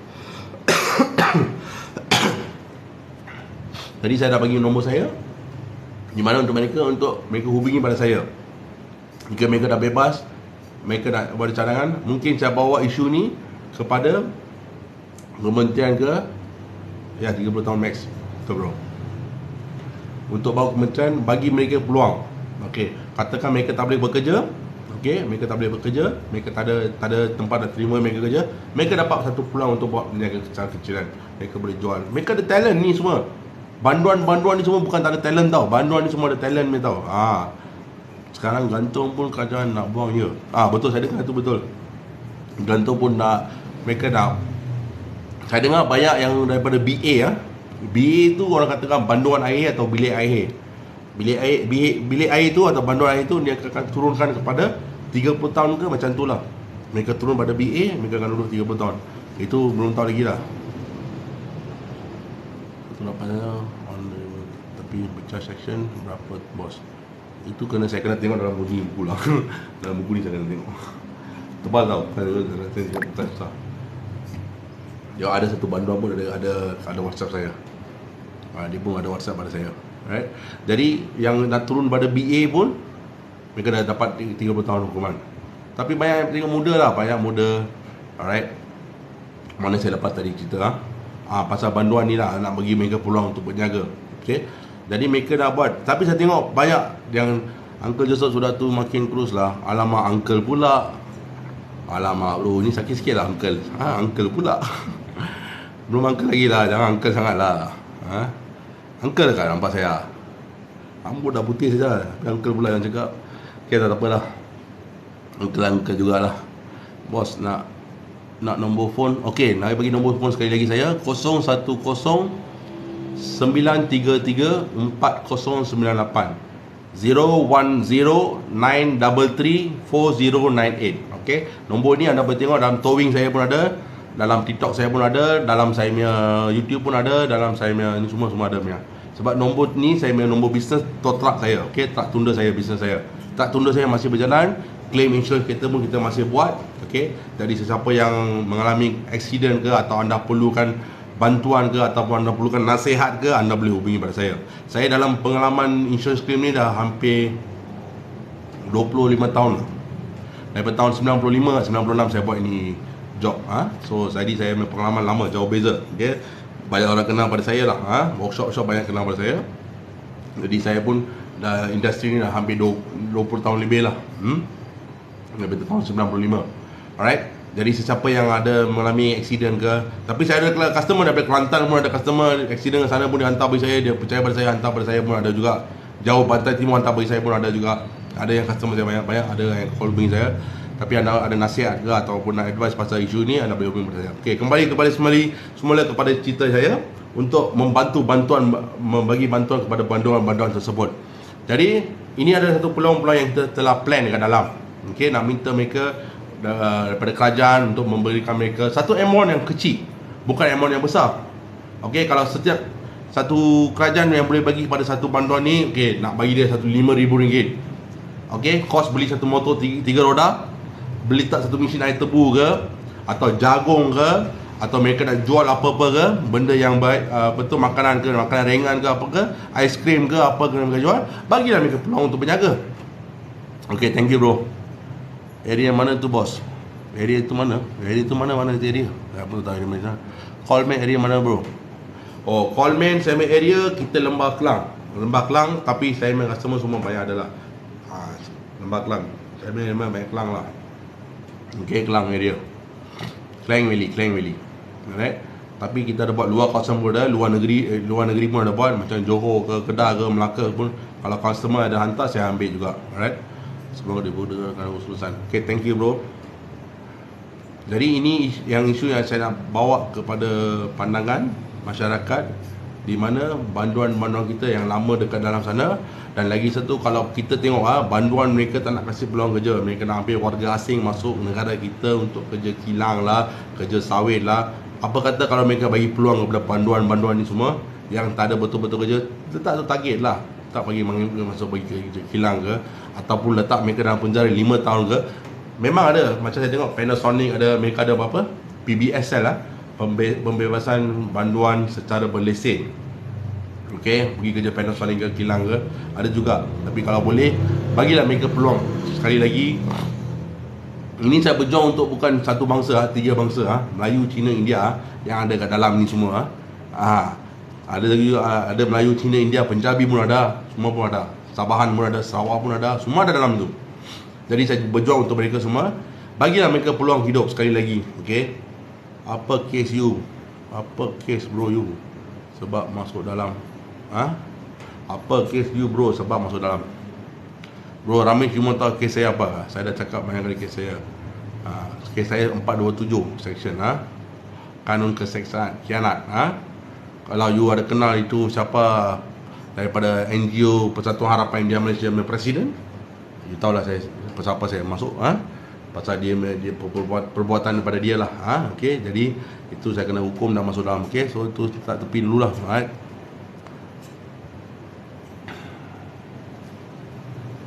Jadi saya dah bagi nombor saya, di mana untuk mereka hubungi pada saya. Jika mereka dah bebas, mereka nak buat cadangan, mungkin saya bawa isu ni kepada kementerian ke 30 tahun max. Betul bro. Untuk bawa kementerian, bagi mereka peluang. Okey, katakan mereka tak boleh bekerja. Okey, mereka tak boleh bekerja, mereka tak ada tempat nak terima mereka kerja, mereka dapat satu peluang untuk buat perniagaan kecil-kecilan. Mereka boleh jual. Mereka ada talent ni semua. Banduan ni semua bukan tak ada talent tau. Banduan ni semua ada talent ni tau. Sekarang gantung pun kerajaan nak buang ya. Betul, saya dengar tu betul. Gantung pun mereka nak. Saya dengar banyak yang daripada BA. BA tu orang katakan banduan air atau bilik air. Bilik air tu atau banduan air tu dia akan turunkan kepada 30 tahun ke macam tu lah. Mereka turun pada BA, mereka akan duduk 30 tahun. Itu belum tahu lagi lah. Itu nampaknya tapi pecah section berapa bos. Itu saya kena tengok dalam buku lah. Dalam buku ni saya kena tengok. Tebal tau. Bukan susah. Ya, ada satu banduan pun ada WhatsApp saya. Dia pun ada WhatsApp pada saya. Right? Jadi yang nak turun pada BA pun mereka dah dapat 30 tahun hukuman. Tapi banyak tengok muda lah, banyak muda. Alright. Mana saya dapat tadi cerita pasal banduan ni lah, nak bagi mereka peluang untuk berniaga. Okay. Jadi mereka dah buat. Tapi saya tengok banyak yang Uncle Joseph sudah tu makin terus lah. Alamak uncle pula. Alamak bro, ni sakit sikit lah uncle. Uncle pula. Belum uncle lagi lah, jangan uncle sangat lah. Uncle kan nampak saya. Rambut dah putih saja. Tapi uncle pula yang cakap. Okay, tak apalah. Uncle jugalah. Bos nak nombor phone. Okey, nak bagi nombor phone sekali lagi saya. 010-933-4098. 010-933-4098. Okey, nombor ni anda boleh tengok dalam towing saya pun ada, dalam TikTok saya pun ada, dalam saya punya YouTube pun ada, dalam saya punya ni semua ada punya. Sebab nombor ni saya punya nombor bisnes tow truck saya. Okey, truck tunda saya, bisnes saya. Truck tunda saya masih berjalan. Claim insurance kita pun kita masih buat. Okey, jadi sesiapa yang mengalami accident ke atau anda perlukan bantuan ke ataupun anda perlukan nasihat ke, anda boleh hubungi pada saya. Saya dalam pengalaman insurance claim ni dah hampir 25 tahun. Daripada tahun 95, 96 saya buat ini job. So jadi saya punya pengalaman lama, jauh beza. Okay? Banyak orang kenal pada saya lah. Workshop banyak kenal pada saya. Jadi saya pun dah industri ni dah hampir 20 tahun lebih lah. Lebih tahun 95. Alright. Jadi sesiapa yang ada mengalami accident ke, tapi saya ada customer daripada Kelantan pun ada customer accident ke sana pun dia hantar bagi saya, dia percaya pada saya, hantar pada saya pun ada juga. Jauh pantai timur hantar bagi saya pun ada juga. Ada yang customer saya banyak-banyak, ada yang call bagi saya. Tapi anda ada nasihat ke ataupun nak advice pasal isu ni, anda boleh hubungi saya. Okey, kembali kepada semula kepada cerita saya untuk membagi bantuan kepada banduan-banduan tersebut. Jadi ini adalah satu peluang-peluang yang kita telah plan dekat dalam. Okey, nak minta mereka daripada kerajaan untuk memberikan mereka satu amount yang kecil, bukan amount yang besar. Okey, kalau setiap satu kerajaan yang boleh bagi kepada satu bantuan ni, okey, nak bagi dia satu RM5,000. Okey, kos beli satu motor 3 roda, beli tak satu mesin air tebu ke, atau jagung ke, atau mereka nak jual apa-apa ke, benda yang baik, betul, makanan ke, makanan ringan ke, apa ke, aiskrim ke, apa ke mereka jual, bagilah mereka peluang untuk berniaga. Okey, thank you bro. Area mana tu bos? Area tu mana? Area tu mana tu area? Apa tu tahu area mana? Coleman area mana bro? Oh, Coleman Semen area kita Lembah Kelang. Lembah Kelang, tapi Semen customer semua banyak adalah Lembah Kelang. Semen banyak Kelang lah. Okay, Kelang area. Klang Valley. Alright. Tapi kita ada buat luar kawasan pun ada, luar negeri pun ada buat, macam Johor ke, Kedah ke, Melaka pun. Kalau customer ada hantar, saya ambil juga. Alright. Semoga dimudahkan urusan. Okay, thank you bro. Jadi ini yang isu yang saya nak bawa kepada pandangan masyarakat, di mana banduan-banduan kita yang lama dekat dalam sana. Dan lagi satu, kalau kita tengok banduan mereka tak nak kasih peluang kerja, mereka nak ambil warga asing masuk negara kita untuk kerja kilang lah, kerja sawit lah. Apa kata kalau mereka bagi peluang kepada banduan-banduan ni semua yang tak ada betul-betul kerja, letak tu target lah, tak bagi masuk bagi kerja kilang ke, ataupun letak mereka dalam penjara 5 tahun ke. Memang ada, macam saya tengok Panasonic ada, mereka ada apa PBSL lah, pembebasan banduan secara berlesen. Okey, pergi kerja Panasonic ke, kilang ke, ada juga. Tapi kalau boleh, bagilah mereka peluang. Sekali lagi, ini saya berjuang untuk bukan satu bangsa, 3 bangsa, Melayu, Cina, India yang ada kat dalam ni semua. Ada lagi, ada Melayu, Cina, India, Punjabi pun ada, semua pun ada. Sabahan pun ada, Sarawak pun ada, semua ada dalam tu. Jadi saya berjuang untuk mereka semua. Bagilah mereka peluang hidup sekali lagi. Okey. Apa kes you? Apa kes bro you? Sebab masuk dalam. Apa kes you bro sebab masuk dalam? Bro, ramai cuma tahu kes saya apa. Saya dah cakap banyak kali kes saya. Kes saya 427 section kanun keseksaan khianat. Kalau you ada kenal itu siapa daripada NGO Persatuan Harapan India Malaysia punya presiden, you tahulah saya pasal apa saya masuk. Pasal dia perbuatan daripada dia lah. Okey, jadi itu saya kena hukum dan masuk dalam. Okey, so itu tak tepi dululah. Alright.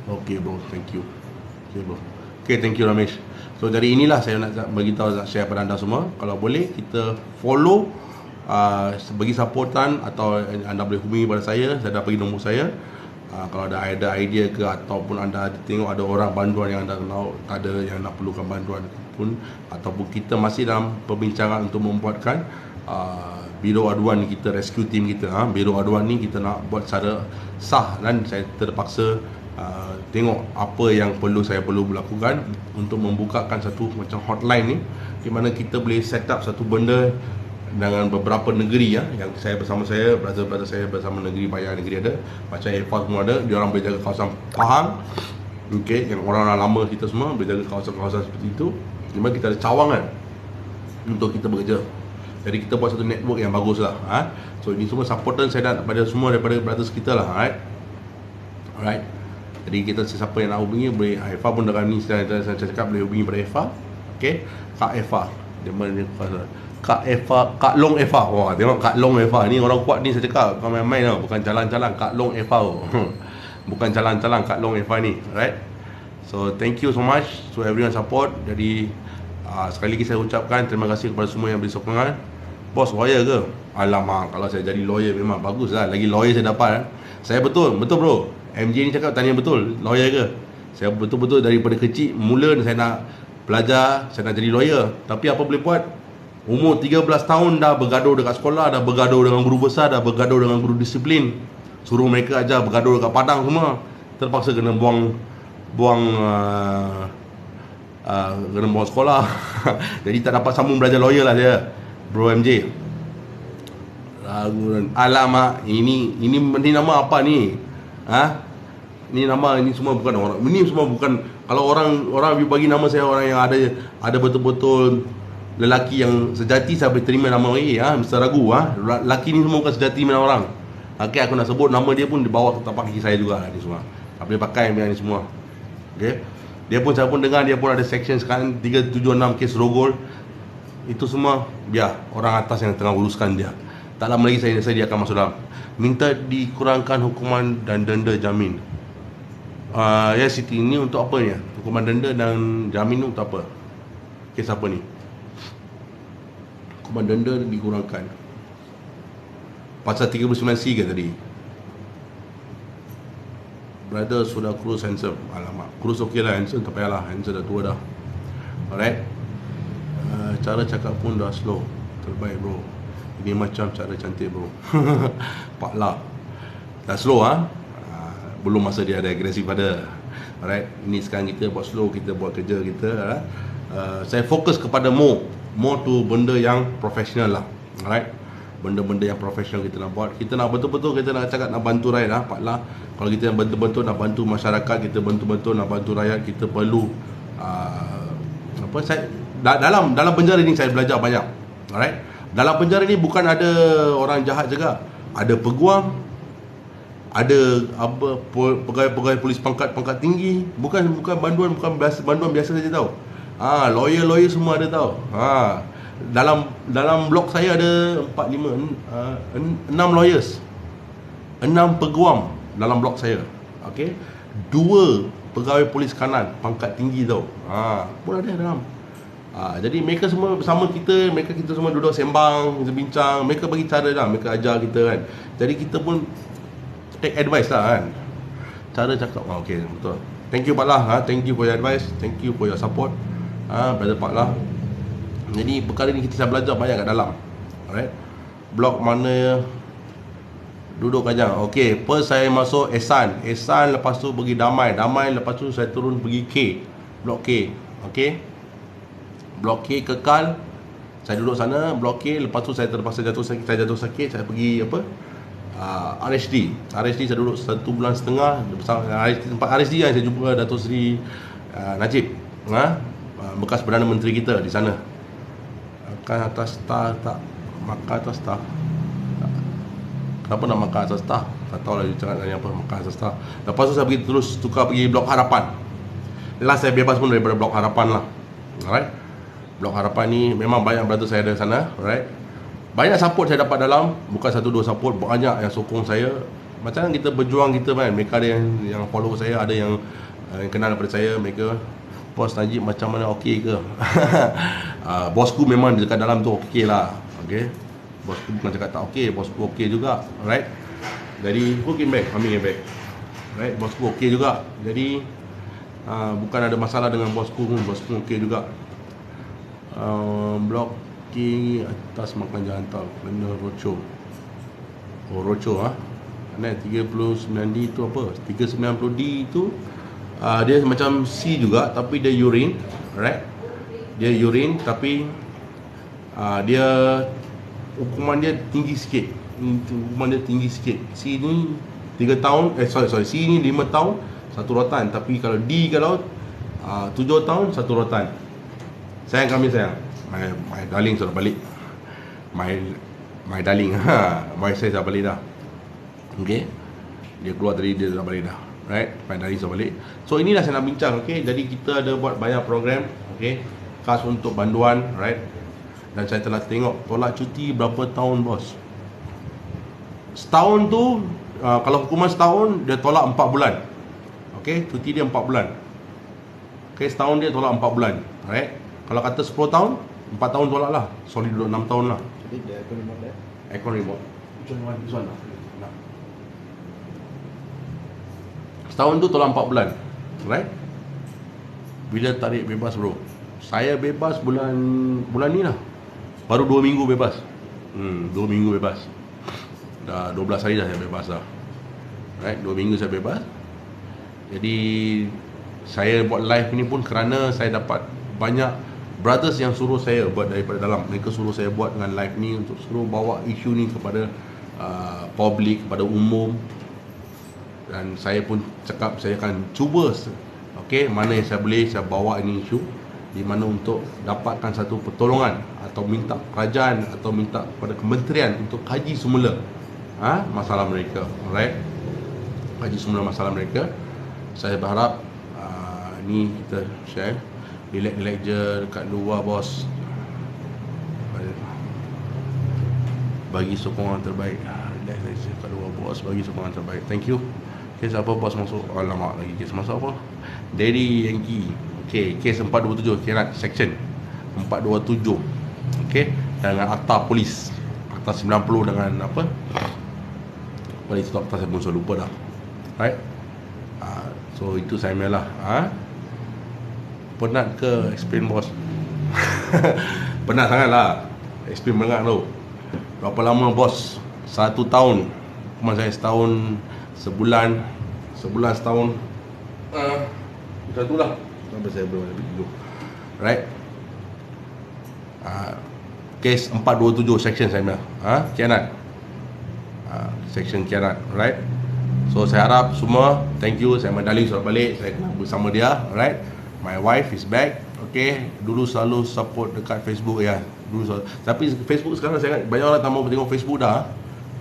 Okay bro, thank you. Okay bro. Okay, thank you Ramesh. So dari inilah saya nak beritahu, nak share pada anda semua. Kalau boleh kita follow, bagi supportan, atau anda boleh hubungi pada saya dah bagi nombor saya. Kalau ada idea ke, ataupun anda tengok ada orang banduan yang anda kenal, tak ada yang nak perlukan banduan pun, ataupun kita masih dalam perbincangan untuk membuatkan biro aduan kita, rescue team kita. Biro aduan ni kita nak buat secara sah, dan saya terpaksa tengok apa yang saya perlu lakukan untuk membukakan satu macam hotline ni, di mana kita boleh set up satu benda dengan beberapa negeri yang saya bersama saya, brother saya bersama negeri, banyak negeri ada, macam EFA semua ada, dia orang boleh jaga kawasan Pahang. Okey, yang orang-orang lama kita semua boleh jaga kawasan-kawasan seperti itu, di mana kita ada cawangan untuk kita bekerja. Jadi kita buat satu network yang bagus lah. So ini semua supportan saya dah pada semua daripada brothers kita lah. Alright. Jadi kita siapa yang nak hubungi boleh. Eva pun dalam ni saya cakap boleh hubungi pada Eva. Okey, Kak Eva. Dia mana Kak Eva, Kak Long Eva. Wah, tengok Kak Long Eva ni orang kuat ni, saya cakap bukan main-main tau, bukan jalan-jalan Kak Long Eva. Bukan jalan-jalan Kak Long Eva ni. Alright. So thank you so much to everyone support. Jadi sekali lagi saya ucapkan terima kasih kepada semua yang beri sokongan. Bos lawyer ke? Alamak, kalau saya jadi lawyer memang bagus lah. Lagi lawyer saya dapat. Saya betul bro. MJ ni cakap tanya betul, lawyer ke? Saya betul-betul daripada kecil mula saya nak belajar, saya nak jadi lawyer. Tapi apa boleh buat? Umur 13 tahun dah bergaduh dekat sekolah, dah bergaduh dengan guru besar, dah bergaduh dengan guru disiplin. Suruh mereka ajar bergaduh kat Padang semua, terpaksa kena buang kena buang sekolah. Jadi tak dapat sambung belajar lawyer lah dia, bro MJ. Alamak, ini nama apa ni? Ini nama, ini semua bukan orang. Ini semua bukan, kalau orang bagi nama saya orang yang ada betul-betul lelaki yang sejati, saya boleh terima nama Mr. Ragu. Lelaki ni semua bukan sejati mana orang. Okey, aku nak sebut nama dia pun dibawa ke tapak kaki saya juga lah, ni semua. Tak boleh pakai ni semua. Okey. Dia pun, saya pun dengar dia pun ada section sekarang 376 kes rogol. Itu semua biar orang atas yang tengah uruskan dia. Tak lama lagi saya dia akan masuk dalam. Minta dikurangkan hukuman dan denda jamin. Ya Siti, ini untuk apa ni? Hukuman denda dan jamin ni untuk apa? Kes apa ni? Hukuman denda dikurangkan pasal 39C ke tadi? Brother sudah kurus handsome. Alamak, kurus okey lah, handsome tak payahlah, handsome dah tua dah. Alright. Cara cakap pun dah slow. Terbaik bro. Ini macam cara cantik bro. Pak lah. Dah slow belum masa dia ada agresif pada. Alright. Ini sekarang kita buat slow, kita buat kerja kita. Saya fokus kepada more tu benda yang profesional lah. Alright. Benda-benda yang profesional kita nak buat. Kita nak betul-betul, kita nak cakap nak bantu rakyat Pak lah. Kalau kita betul-betul nak bantu masyarakat, kita betul-betul nak bantu rakyat, kita perlu saya dalam penjara ni saya belajar banyak. Alright. Dalam penjara ni bukan ada orang jahat juga. Ada peguam, ada pegawai polis pangkat tinggi, bukan banduan biasa saja tau. Lawyer semua ada tau. Dalam blok saya ada 6 lawyers, 6 peguam dalam blok saya. Okey. 2 pegawai polis kanan pangkat tinggi tau. Pun ada dalam. Jadi mereka semua bersama kita, kita semua duduk sembang, bincang, mereka bagi cara lah, mereka ajar kita kan. Jadi kita pun take advice lah kan. Cara cakap okey, betul. Thank you Pak Lah, thank you for your advice, thank you for your support. Brother Pak Lah. Jadi perkara ni kita belajar banyak kat dalam. Alright. Blok mana duduk kajang. Okey, first saya masuk Ehsan, lepas tu pergi Damai, lepas tu saya turun pergi K, Blok K. Okey. Blok K kekal. Saya duduk sana Blok K, lepas tu saya terpaksa jatuh sakit, saya pergi RHD saya duduk 1.5 bulan bersama tempat RHD yang saya jumpa Dato' Seri Najib, bekas Perdana Menteri kita di sana. Makan atas tak makan atas tak. Kenapa nak makan atas tak? Tak tahu lah dia cakap apa makan atas tak. Lepas tu saya terus tukar pergi Blok Harapan. Last saya bebas pun daripada Blok Harapan lah. Alright. Blok Harapan ni memang banyak brother saya ada sana. Alright. Banyak support saya dapat dalam, bukan 1-2 support, banyak yang sokong saya. Macam kita berjuang kita kan, mereka ada yang follow saya, ada yang kenal daripada saya, mereka Bos Najib macam mana, okey ke? Bosku memang dekat dalam tu okey lah. Okay. Bosku bukan cakap tak okey, bosku okey juga. Alright. Jadi who came back? Kami came back. Alright, bosku okey juga. Jadi bukan ada masalah dengan bosku pun, bosku okey juga. Blok K atas makan jalan tol kena roco. Roco 39D tu apa? 390D tu dia macam C juga, tapi dia urine. Alright. Dia urine tapi dia hukuman dia tinggi sikit. Hukuman dia tinggi sikit. C ni 3 tahun, C ni 5 tahun 1 rotan. Tapi kalau D, kalau 7 tahun 1 rotan. Sayang kami sayang. My darling sudah balik. My darling. My saya dah balik dah. Okay. Dia keluar tadi, dia dah balik dah. Right. My darling sudah balik. So inilah saya nak bincang. Okay. Jadi kita ada buat banyak program. Okay. Khas untuk banduan. Right. Dan saya telah tengok tolak cuti berapa tahun bos. Setahun tu kalau hukuman setahun, dia tolak 4 bulan. Okay. Cuti dia 4 bulan. Okay. Setahun dia tolak 4 bulan. Right. Kalau kata 10 tahun, 4 tahun tolak lah. Solid duduk 6 tahun lah. Jadi dia aircon remote there? Aircon remote. Which one? This one lah. Setahun tu tolak 4 bulan. Right? Bila tarik bebas bro? Saya bebas bulan ni lah. Baru 2 minggu bebas. 2 minggu bebas. Dah 12 hari dah saya bebas dah. Right, 2 minggu saya bebas. Jadi saya buat live ini pun kerana saya dapat banyak brothers yang suruh saya buat daripada dalam. Mereka suruh saya buat dengan live ni untuk suruh bawa isu ni kepada public, kepada umum. Dan saya pun cakap saya akan cuba mana yang saya boleh saya bawa ini isu, di mana untuk dapatkan satu pertolongan atau minta kerajaan atau minta kepada kementerian untuk kaji semula masalah mereka. Alright, kaji semula masalah mereka. Saya berharap ni kita share. Relax je dekat luar bos, bagi sokongan terbaik. Relax je dekat luar bos, bagi sokongan terbaik. Thank you. Kes apa bos masuk? Alamak, lagi kes masuk apa? Daddy Yankee. Okay, kes 427 Kirat section 427. Okay, dengan akta polis, akta 90 dengan apa? Polis tu akta saya pun saya lupa dah. Right? So itu saya lah. Penat ke explain bos? Penat sangat lah explain banget tu. Berapa lama bos? 1 tahun. Cuma saya setahun, sebulan, setahun. Macam tu lah. Sampai saya belum lebih dulu. Right? Kes 427 section saya punya. Khianat. Section khianat. Right? So saya harap semua, thank you. Saya medali surat balik, saya bersama dia. Alright, my wife is back. Okay, dulu selalu support dekat Facebook ya. Tapi Facebook sekarang saya ingat banyak orang tak mau tengok Facebook dah.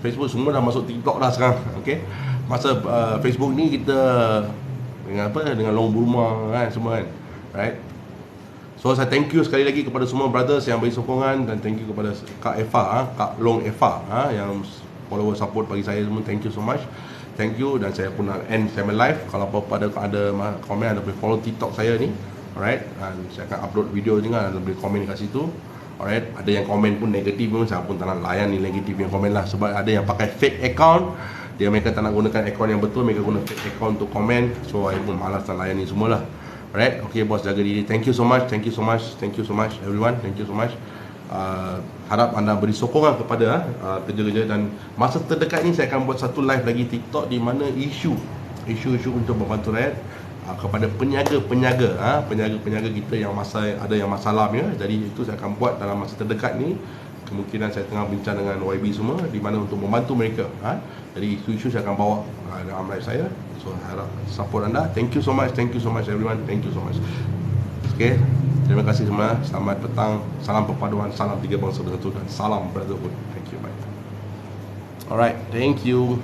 Facebook semua dah masuk TikTok dah sekarang. Okay, masa Facebook ni kita dengan apa, dengan long Burma kan, semua kan. Right. So saya thank you sekali lagi kepada semua brothers yang beri sokongan, dan thank you kepada Kak Eva, Kak Long Eva yang follower support bagi saya semua. Thank you so much. Thank you. Dan saya pun nak end saya live. Kalau apa-apa ada komen, anda boleh follow TikTok saya ni. Alright, dan saya akan upload video juga, anda boleh komen kat situ. Alright, ada yang komen pun negatif pun saya pun tak nak layan ni negatif yang komen lah. Sebab ada yang pakai fake account, mereka tak nak gunakan account yang betul, mereka guna fake account untuk komen. So saya pun malas nak layan ni semua lah. Alright, okay bos, jaga diri. Thank you so much, thank you so much, thank you so much everyone, thank you so much. Harap anda beri sokongan kepada kerja-kerja, dan masa terdekat ni saya akan buat satu live lagi TikTok di mana isu untuk membantu rakyat kepada peniaga kita yang ada yang masalah ya. Jadi itu saya akan buat dalam masa terdekat ni. Kemungkinan saya tengah bincang dengan YB semua di mana untuk membantu mereka. Jadi isu-isu saya akan bawa dalam live saya. So harap support anda. Thank you so much everyone. Thank you so much. Okay, terima kasih semua. Selamat petang. Salam perpaduan, salam tiga bangsa bersatu, dan salam brotherhood. Thank you. Bye. Alright, thank you.